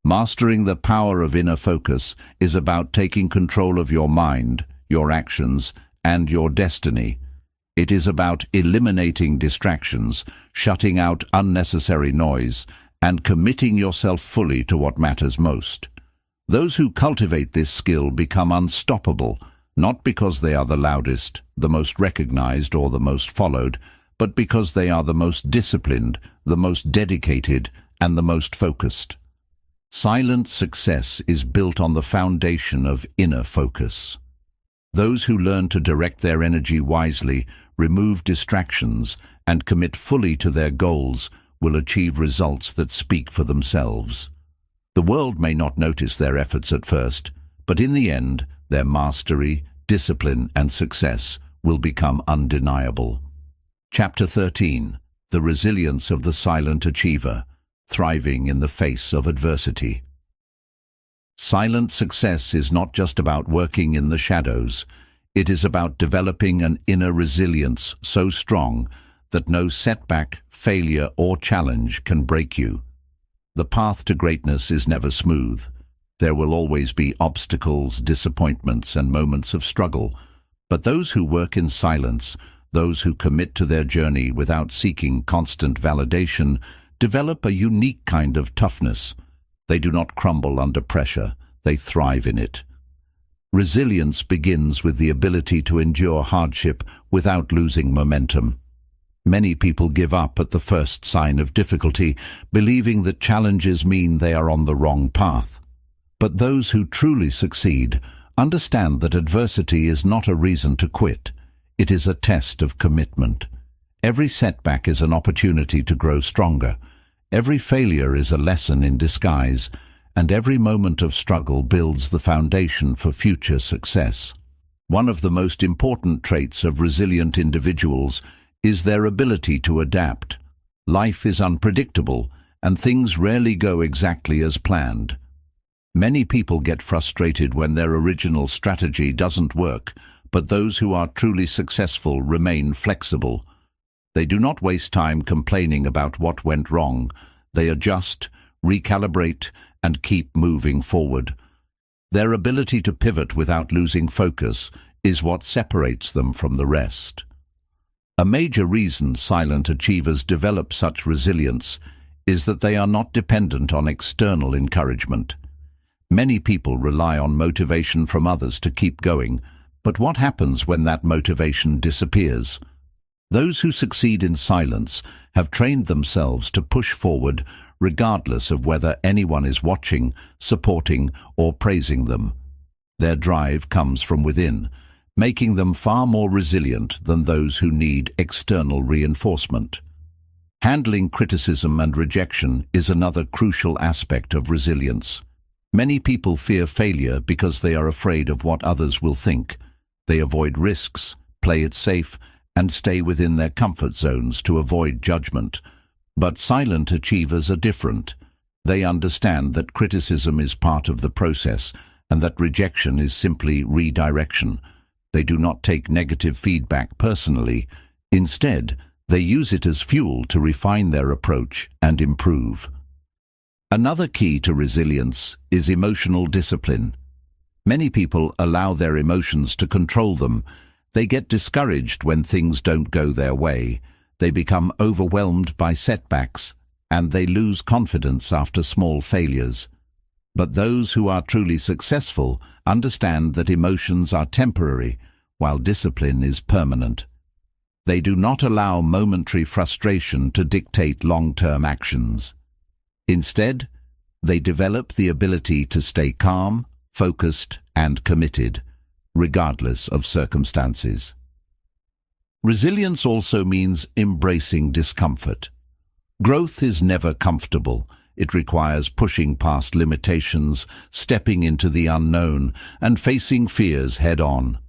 Mastering the power of inner focus is about taking control of your mind, your actions, and your destiny. It is about eliminating distractions, shutting out unnecessary noise, and committing yourself fully to what matters most. Those who cultivate this skill become unstoppable, not because they are the loudest, the most recognized, or the most followed, but because they are the most disciplined, the most dedicated, and the most focused. Silent success is built on the foundation of inner focus. Those who learn to direct their energy wisely, remove distractions, and commit fully to their goals will achieve results that speak for themselves. The world may not notice their efforts at first, but in the end, their mastery, discipline, and success will become undeniable. Chapter 13. The Resilience of the Silent Achiever, Thriving in the Face of Adversity. Silent success is not just about working in the shadows. It is about developing an inner resilience so strong that no setback, failure, or challenge can break you. The path to greatness is never smooth. There will always be obstacles, disappointments, and moments of struggle. But those who work in silence, those who commit to their journey without seeking constant validation, develop a unique kind of toughness. They do not crumble under pressure, they thrive in it. Resilience begins with the ability to endure hardship without losing momentum. Many people give up at the first sign of difficulty, believing that challenges mean they are on the wrong path. But those who truly succeed understand that adversity is not a reason to quit. It is a test of commitment. Every setback is an opportunity to grow stronger. Every failure is a lesson in disguise, and every moment of struggle builds the foundation for future success. One of the most important traits of resilient individuals is their ability to adapt. Life is unpredictable, and things rarely go exactly as planned. Many people get frustrated when their original strategy doesn't work, but those who are truly successful remain flexible. They do not waste time complaining about what went wrong. They adjust, recalibrate, and keep moving forward. Their ability to pivot without losing focus is what separates them from the rest. A major reason silent achievers develop such resilience is that they are not dependent on external encouragement. Many people rely on motivation from others to keep going, but what happens when that motivation disappears? Those who succeed in silence have trained themselves to push forward regardless of whether anyone is watching, supporting, or praising them. Their drive comes from within, making them far more resilient than those who need external reinforcement. Handling criticism and rejection is another crucial aspect of resilience. Many people fear failure because they are afraid of what others will think. They avoid risks, play it safe, and stay within their comfort zones to avoid judgment. But silent achievers are different. They understand that criticism is part of the process and that rejection is simply redirection. They do not take negative feedback personally. Instead, they use it as fuel to refine their approach and improve. Another key to resilience is emotional discipline. Many people allow their emotions to control them. They get discouraged when things don't go their way. They become overwhelmed by setbacks, and they lose confidence after small failures. But those who are truly successful understand that emotions are temporary, while discipline is permanent. They do not allow momentary frustration to dictate long-term actions. Instead, they develop the ability to stay calm, focused, and committed, regardless of circumstances. Resilience also means embracing discomfort. Growth is never comfortable. It requires pushing past limitations, stepping into the unknown, and facing fears head-on.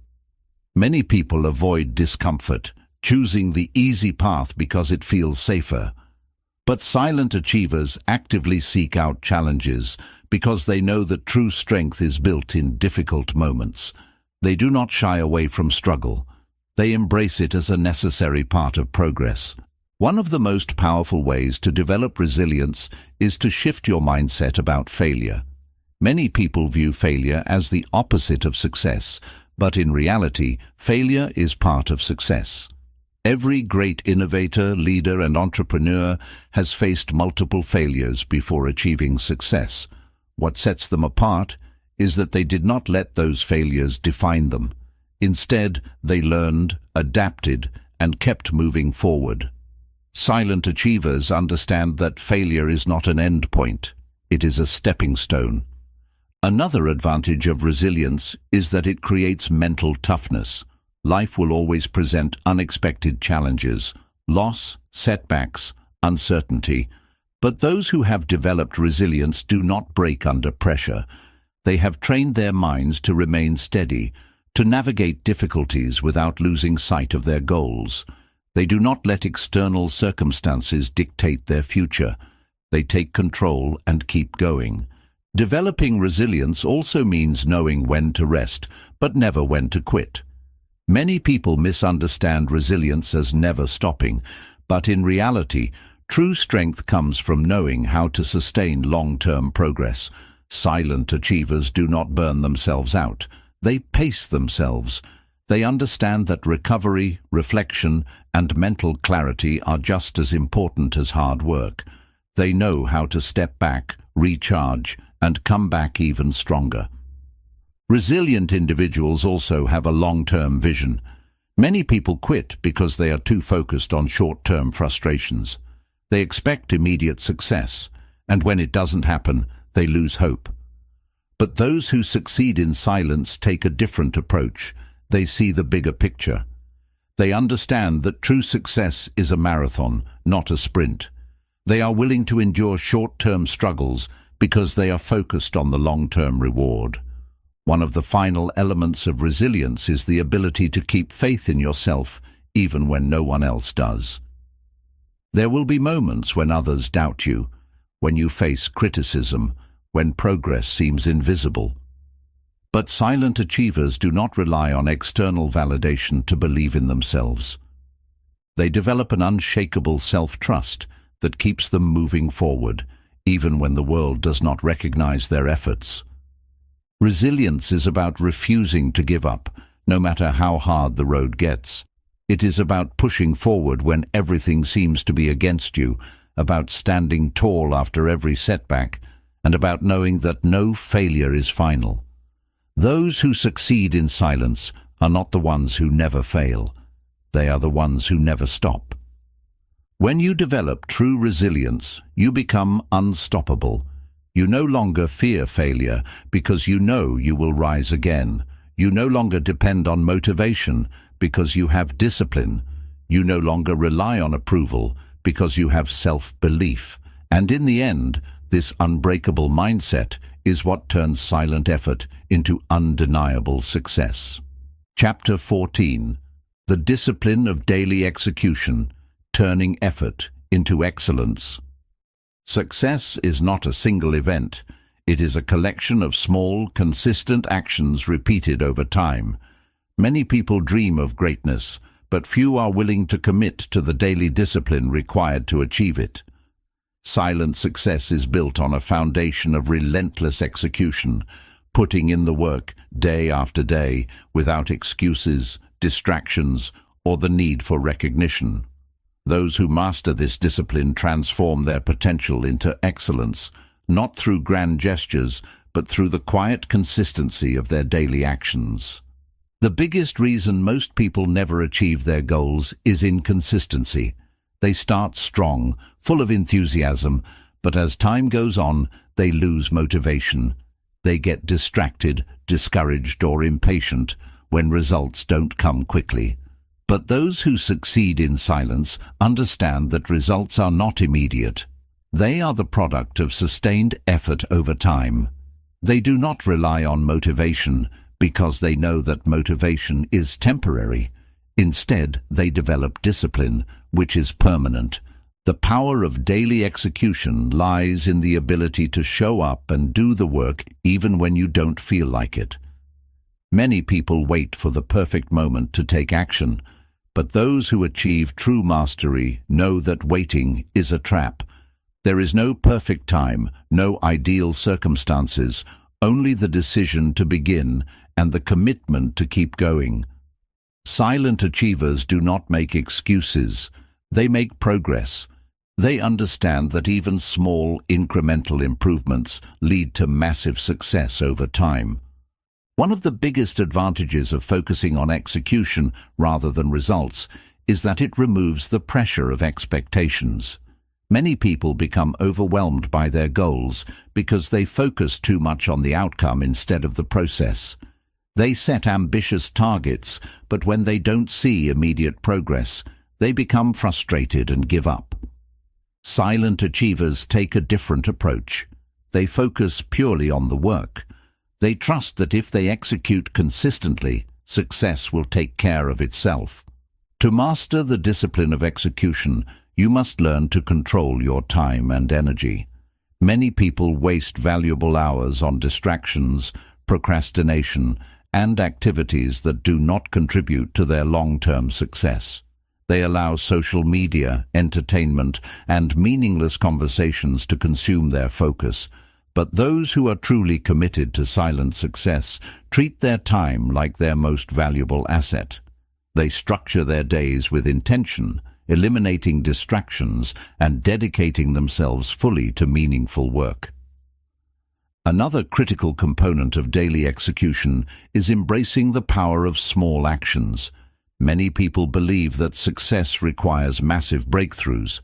Many people avoid discomfort, choosing the easy path because it feels safer. But silent achievers actively seek out challenges because they know that true strength is built in difficult moments. They do not shy away from struggle. They embrace it as a necessary part of progress. One of the most powerful ways to develop resilience is to shift your mindset about failure. Many people view failure as the opposite of success, but in reality, failure is part of success. Every great innovator, leader, and entrepreneur has faced multiple failures before achieving success. What sets them apart is that they did not let those failures define them. Instead, they learned, adapted, and kept moving forward. Silent achievers understand that failure is not an end point. It is a stepping stone. Another advantage of resilience is that it creates mental toughness. Life will always present unexpected challenges, loss, setbacks, uncertainty. But those who have developed resilience do not break under pressure. They have trained their minds to remain steady, to navigate difficulties without losing sight of their goals. They do not let external circumstances dictate their future. They take control and keep going. Developing resilience also means knowing when to rest, but never when to quit. Many people misunderstand resilience as never stopping, but in reality, true strength comes from knowing how to sustain long-term progress. Silent achievers do not burn themselves out. They pace themselves. They understand that recovery, reflection, and mental clarity are just as important as hard work. They know how to step back, recharge, and come back even stronger. Resilient individuals also have a long-term vision. Many people quit because they are too focused on short-term frustrations. They expect immediate success, and when it doesn't happen, they lose hope. But those who succeed in silence take a different approach. They see the bigger picture. They understand that true success is a marathon, not a sprint. They are willing to endure short-term struggles because they are focused on the long-term reward. One of the final elements of resilience is the ability to keep faith in yourself even when no one else does. There will be moments when others doubt you, when you face criticism, when progress seems invisible. But silent achievers do not rely on external validation to believe in themselves. They develop an unshakable self-trust that keeps them moving forward, even when the world does not recognize their efforts. Resilience is about refusing to give up, no matter how hard the road gets. It is about pushing forward when everything seems to be against you, about standing tall after every setback, and about knowing that no failure is final. Those who succeed in silence are not the ones who never fail. They are the ones who never stop. When you develop true resilience, you become unstoppable. You no longer fear failure because you know you will rise again. You no longer depend on motivation because you have discipline. You no longer rely on approval because you have self-belief. And in the end, this unbreakable mindset is what turns silent effort into undeniable success. Chapter 14. The Discipline of Daily Execution, Turning Effort into Excellence. Success is not a single event. It is a collection of small, consistent actions repeated over time. Many people dream of greatness, but few are willing to commit to the daily discipline required to achieve it. Silent success is built on a foundation of relentless execution, putting in the work day after day without excuses, distractions, or the need for recognition. Those who master this discipline transform their potential into excellence, not through grand gestures, but through the quiet consistency of their daily actions. The biggest reason most people never achieve their goals is inconsistency. They start strong, full of enthusiasm, but as time goes on, they lose motivation. They get distracted, discouraged, or impatient when results don't come quickly. But those who succeed in silence understand that results are not immediate. They are the product of sustained effort over time. They do not rely on motivation because they know that motivation is temporary. Instead, they develop discipline, which is permanent. The power of daily execution lies in the ability to show up and do the work even when you don't feel like it. Many people wait for the perfect moment to take action, But those who achieve true mastery know that waiting is a trap. There is no perfect time, no ideal circumstances, only the decision to begin and the commitment to keep going. Silent achievers do not make excuses. They make progress. They understand that even small, incremental improvements lead to massive success over time. One of the biggest advantages of focusing on execution rather than results is that it removes the pressure of expectations. Many people become overwhelmed by their goals because they focus too much on the outcome instead of the process. They set ambitious targets, but when they don't see immediate progress, they become frustrated and give up. Silent achievers take a different approach. They focus purely on the work. They trust that if they execute consistently, success will take care of itself. To master the discipline of execution, you must learn to control your time and energy. Many people waste valuable hours on distractions, procrastination, and activities that do not contribute to their long-term success. They allow social media, entertainment, and meaningless conversations to consume their focus. But those who are truly committed to silent success treat their time like their most valuable asset. They structure their days with intention, eliminating distractions and dedicating themselves fully to meaningful work. Another critical component of daily execution is embracing the power of small actions. Many people believe that success requires massive breakthroughs,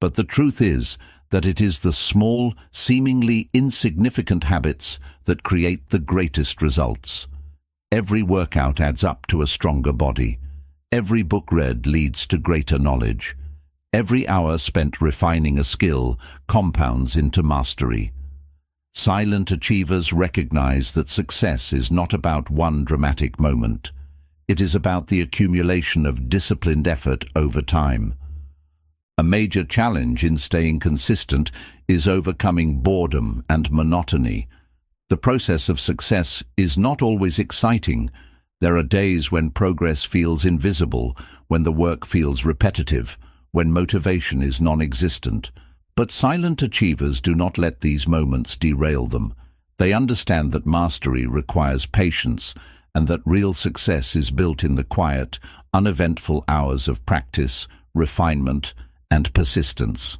but the truth is that it is the small, seemingly insignificant habits that create the greatest results. Every workout adds up to a stronger body. Every book read leads to greater knowledge. Every hour spent refining a skill compounds into mastery. Silent achievers recognize that success is not about one dramatic moment. It is about the accumulation of disciplined effort over time. A major challenge in staying consistent is overcoming boredom and monotony. The process of success is not always exciting. There are days when progress feels invisible, when the work feels repetitive, when motivation is non-existent. But silent achievers do not let these moments derail them. They understand that mastery requires patience and that real success is built in the quiet, uneventful hours of practice, refinement, and persistence.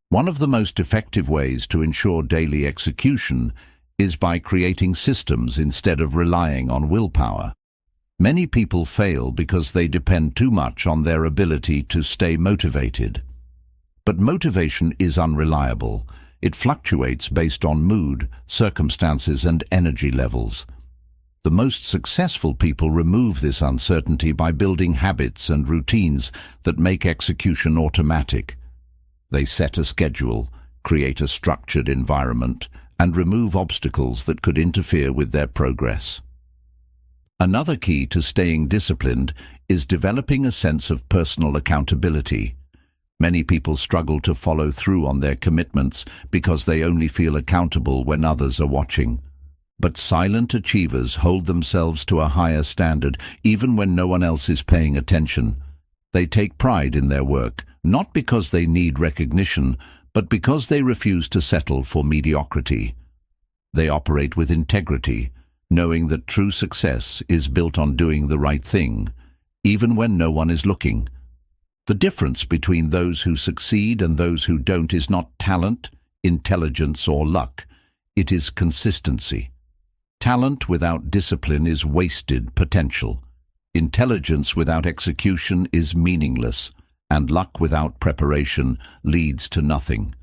One of the most effective ways to ensure daily execution is by creating systems instead of relying on willpower. Many people fail because they depend too much on their ability to stay motivated. But motivation is unreliable. It fluctuates based on mood, circumstances, and energy levels. The most successful people remove this uncertainty by building habits and routines that make execution automatic. They set a schedule, create a structured environment, and remove obstacles that could interfere with their progress. Another key to staying disciplined is developing a sense of personal accountability. Many people struggle to follow through on their commitments because they only feel accountable when others are watching. But silent achievers hold themselves to a higher standard even when no one else is paying attention. They take pride in their work, not because they need recognition, but because they refuse to settle for mediocrity. They operate with integrity, knowing that true success is built on doing the right thing, even when no one is looking. The difference between those who succeed and those who don't is not talent, intelligence, or luck. It is consistency. Talent without discipline is wasted potential. Intelligence without execution is meaningless, and luck without preparation leads to nothing.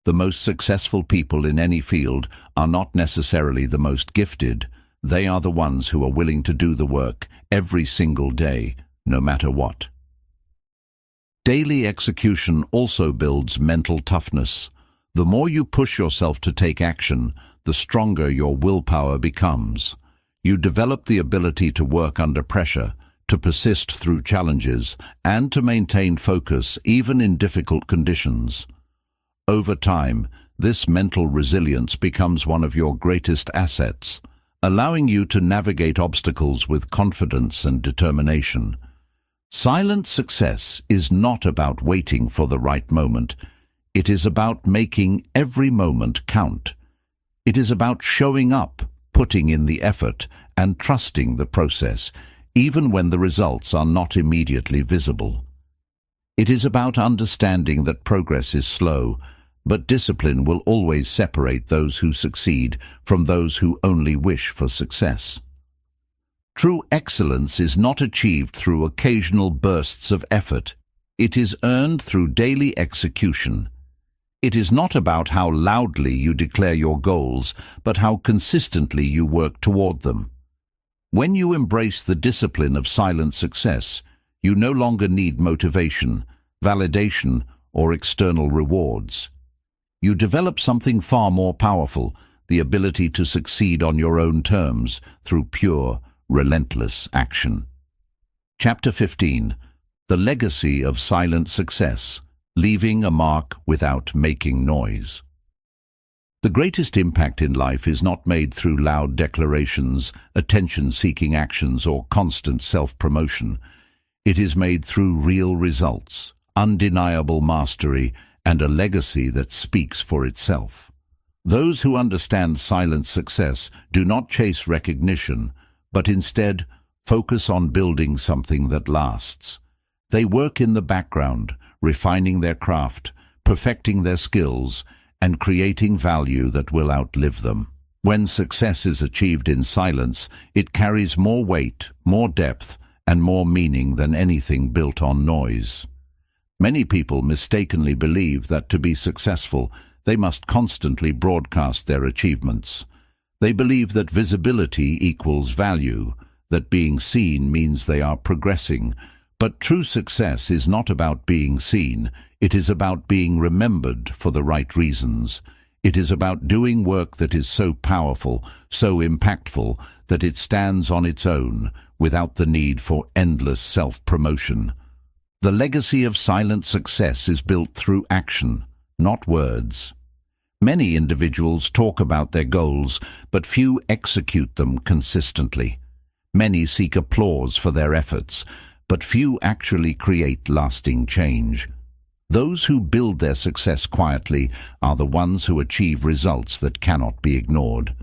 The most successful people in any field are not necessarily the most gifted. They are the ones who are willing to do the work every single day, no matter what. Daily execution also builds mental toughness. The more you push yourself to take action, the stronger your willpower becomes. You develop the ability to work under pressure, to persist through challenges, and to maintain focus even in difficult conditions. Over time, this mental resilience becomes one of your greatest assets, allowing you to navigate obstacles with confidence and determination. Silent success is not about waiting for the right moment. It is about making every moment count. It is about showing up, putting in the effort, and trusting the process, even when the results are not immediately visible. It is about understanding that progress is slow, but discipline will always separate those who succeed from those who only wish for success. True excellence is not achieved through occasional bursts of effort. It is earned through daily execution. It is not about how loudly you declare your goals, but how consistently you work toward them. When you embrace the discipline of silent success, you no longer need motivation, validation, or external rewards. You develop something far more powerful, the ability to succeed on your own terms through pure, relentless action. Chapter 15. The Legacy of Silent Success, Leaving a Mark Without Making Noise. The greatest impact in life is not made through loud declarations, attention-seeking actions, or constant self-promotion. It is made through real results, undeniable mastery, and a legacy that speaks for itself. Those who understand silent success do not chase recognition, but instead focus on building something that lasts. They work in the background, refining their craft, perfecting their skills, and creating value that will outlive them. When success is achieved in silence, it carries more weight, more depth, and more meaning than anything built on noise. Many people mistakenly believe that to be successful, they must constantly broadcast their achievements. They believe that visibility equals value, that being seen means they are progressing. But true success is not about being seen. It is about being remembered for the right reasons. It is about doing work that is so powerful, so impactful, that it stands on its own, without the need for endless self-promotion. The legacy of silent success is built through action, not words. Many individuals talk about their goals, but few execute them consistently. Many seek applause for their efforts, but few actually create lasting change. Those who build their success quietly are the ones who achieve results that cannot be ignored.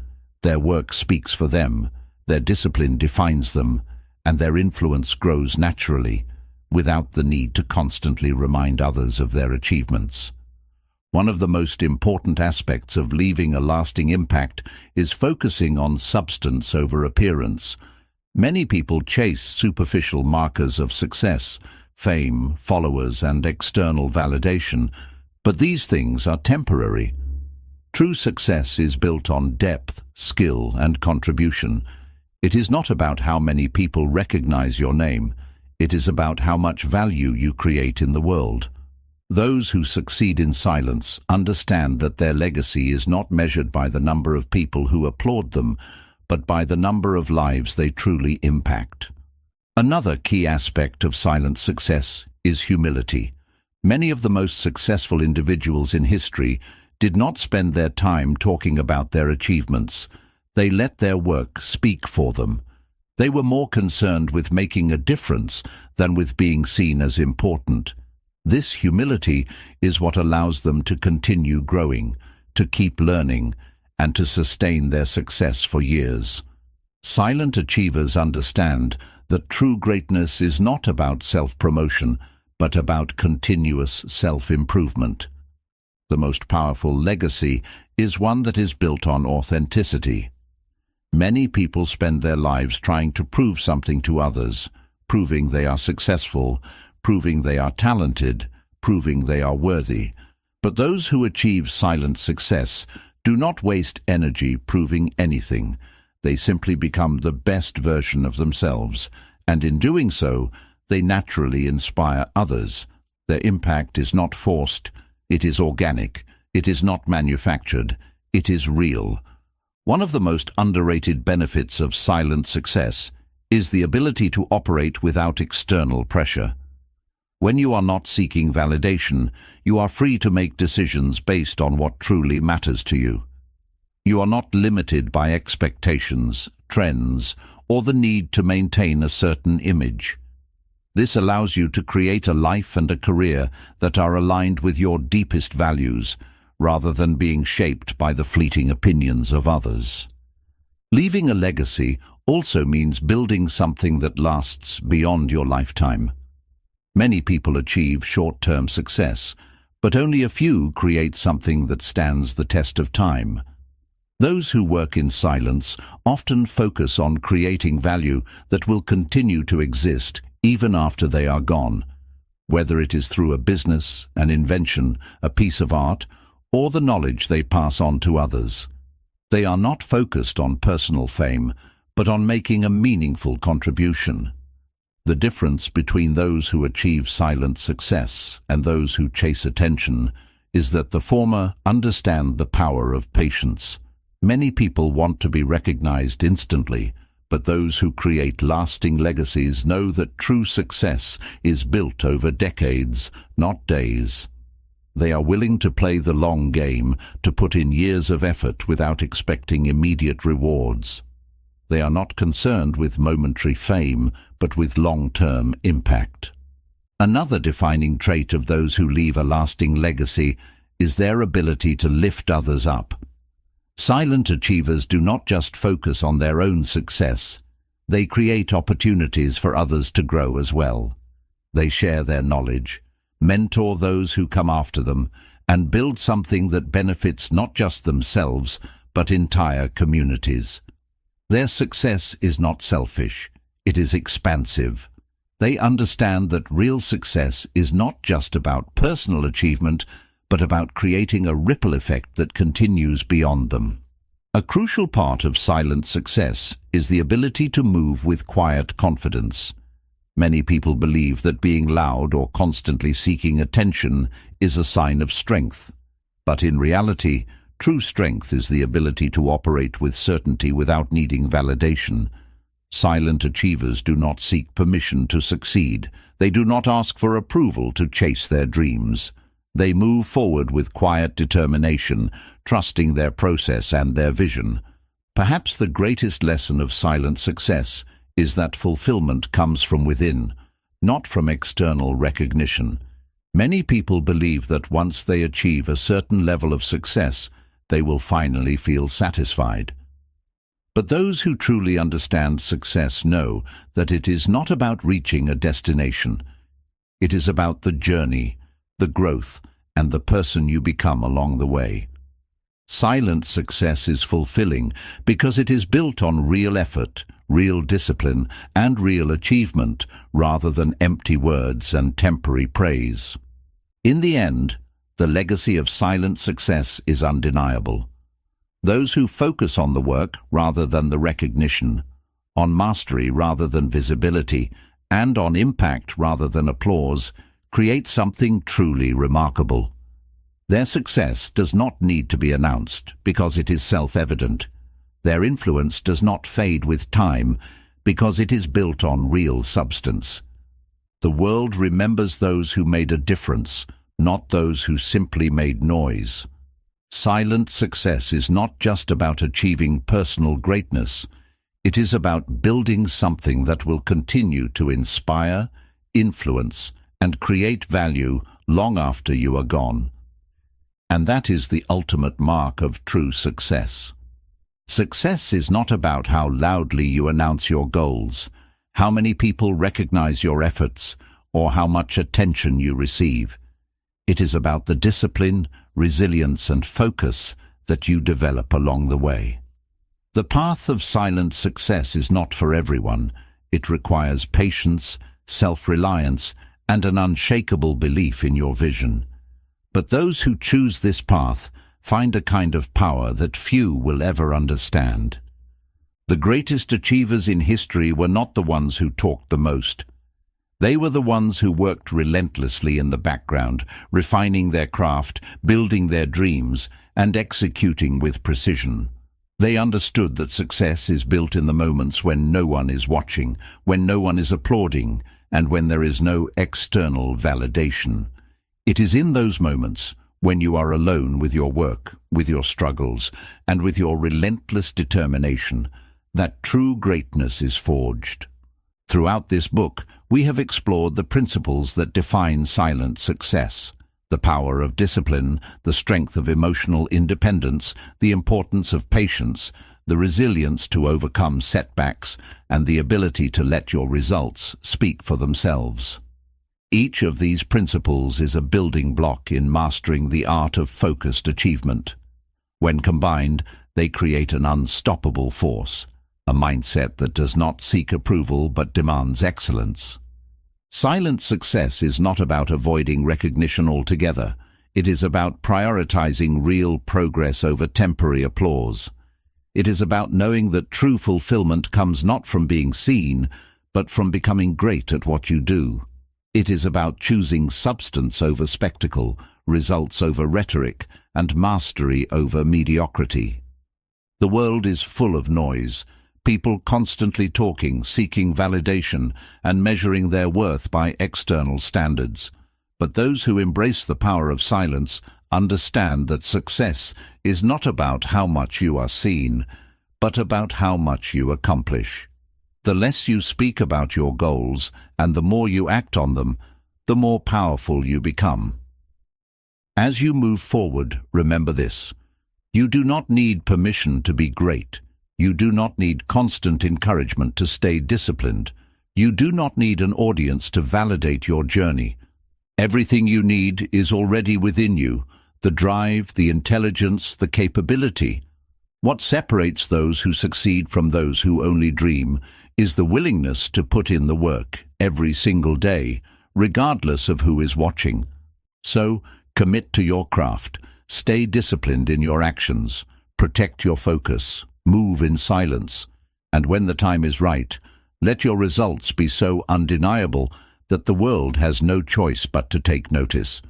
Their work speaks for them, their discipline defines them, and their influence grows naturally, without the need to constantly remind others of their achievements. One of the most important aspects of leaving a lasting impact is focusing on substance over appearance. Many people chase superficial markers of success, fame, followers, and external validation, but these things are temporary. True success is built on depth, skill, and contribution. It is not about how many people recognize your name. It is about how much value you create in the world. Those who succeed in silence understand that their legacy is not measured by the number of people who applaud them, but by the number of lives they truly impact. Another key aspect of silent success is humility. Many of the most successful individuals in history did not spend their time talking about their achievements. They let their work speak for them. They were more concerned with making a difference than with being seen as important. This humility is what allows them to continue growing, to keep learning, and to sustain their success for years. Silent achievers understand that true greatness is not about self-promotion, but about continuous self-improvement. The most powerful legacy is one that is built on authenticity. Many people spend their lives trying to prove something to others, proving they are successful, proving they are talented, proving they are worthy. But those who achieve silent success do not waste energy proving anything. They simply become the best version of themselves, and in doing so, they naturally inspire others. Their impact is not forced, it is organic, it is not manufactured, it is real. One of the most underrated benefits of silent success is the ability to operate without external pressure. When you are not seeking validation, you are free to make decisions based on what truly matters to you. You are not limited by expectations, trends, or the need to maintain a certain image. This allows you to create a life and a career that are aligned with your deepest values, rather than being shaped by the fleeting opinions of others. Leaving a legacy also means building something that lasts beyond your lifetime. Many people achieve short-term success, but only a few create something that stands the test of time. Those who work in silence often focus on creating value that will continue to exist even after they are gone, whether it is through a business, an invention, a piece of art, or the knowledge they pass on to others. They are not focused on personal fame, but on making a meaningful contribution. The difference between those who achieve silent success and those who chase attention is that the former understand the power of patience. Many people want to be recognized instantly, but those who create lasting legacies know that true success is built over decades, not days. They are willing to play the long game, to put in years of effort without expecting immediate rewards. They are not concerned with momentary fame, but with long-term impact. Another defining trait of those who leave a lasting legacy is their ability to lift others up. Silent achievers do not just focus on their own success. They create opportunities for others to grow as well. They share their knowledge, mentor those who come after them, and build something that benefits not just themselves, but entire communities. Their success is not selfish, it is expansive. They understand that real success is not just about personal achievement, but about creating a ripple effect that continues beyond them. A crucial part of silent success is the ability to move with quiet confidence. Many people believe that being loud or constantly seeking attention is a sign of strength. But in reality, true strength is the ability to operate with certainty without needing validation. Silent achievers do not seek permission to succeed. They do not ask for approval to chase their dreams. They move forward with quiet determination, trusting their process and their vision. Perhaps the greatest lesson of silent success is that fulfillment comes from within, not from external recognition. Many people believe that once they achieve a certain level of success, they will finally feel satisfied. But those who truly understand success know that it is not about reaching a destination. It is about the journey, the growth, and the person you become along the way. Silent success is fulfilling because it is built on real effort, real discipline, and real achievement, rather than empty words and temporary praise. In the end, the legacy of silent success is undeniable. Those who focus on the work rather than the recognition, on mastery rather than visibility, and on impact rather than applause, create something truly remarkable. Their success does not need to be announced because it is self-evident. Their influence does not fade with time because it is built on real substance. The world remembers those who made a difference, not those who simply made noise. Silent success is not just about achieving personal greatness. It is about building something that will continue to inspire, influence, and create value long after you are gone. And that is the ultimate mark of true success. Success is not about how loudly you announce your goals, how many people recognize your efforts, or how much attention you receive. It is about the discipline, resilience, and focus that you develop along the way. The path of silent success is not for everyone. It requires patience, self-reliance, and an unshakable belief in your vision. But those who choose this path find a kind of power that few will ever understand. The greatest achievers in history were not the ones who talked the most. They were the ones who worked relentlessly in the background, refining their craft, building their dreams, and executing with precision. They understood that success is built in the moments when no one is watching, when no one is applauding, and when there is no external validation. It is in those moments, when you are alone with your work, with your struggles, and with your relentless determination, that true greatness is forged. Throughout this book, we have explored the principles that define silent success: the power of discipline, the strength of emotional independence, the importance of patience, the resilience to overcome setbacks, and the ability to let your results speak for themselves. Each of these principles is a building block in mastering the art of focused achievement. When combined, they create an unstoppable force, a mindset that does not seek approval but demands excellence. Silent success is not about avoiding recognition altogether. It is about prioritizing real progress over temporary applause. It is about knowing that true fulfillment comes not from being seen, but from becoming great at what you do. It is about choosing substance over spectacle, results over rhetoric, and mastery over mediocrity. The world is full of noise, people constantly talking, seeking validation, and measuring their worth by external standards. But those who embrace the power of silence understand that success is not about how much you are seen, but about how much you accomplish. The less you speak about your goals and the more you act on them, the more powerful you become. As you move forward, remember this: you do not need permission to be great. You do not need constant encouragement to stay disciplined. You do not need an audience to validate your journey. Everything you need is already within you: the drive, the intelligence, the capability. What separates those who succeed from those who only dream is the willingness to put in the work every single day, regardless of who is watching. So, commit to your craft, stay disciplined in your actions, protect your focus, move in silence, and when the time is right, let your results be so undeniable that the world has no choice but to take notice.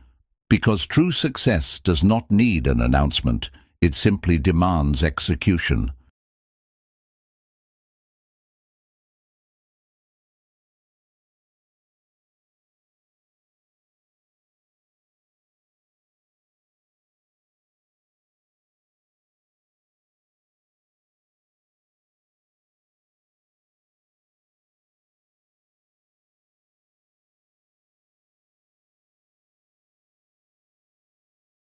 Because true success does not need an announcement, it simply demands execution.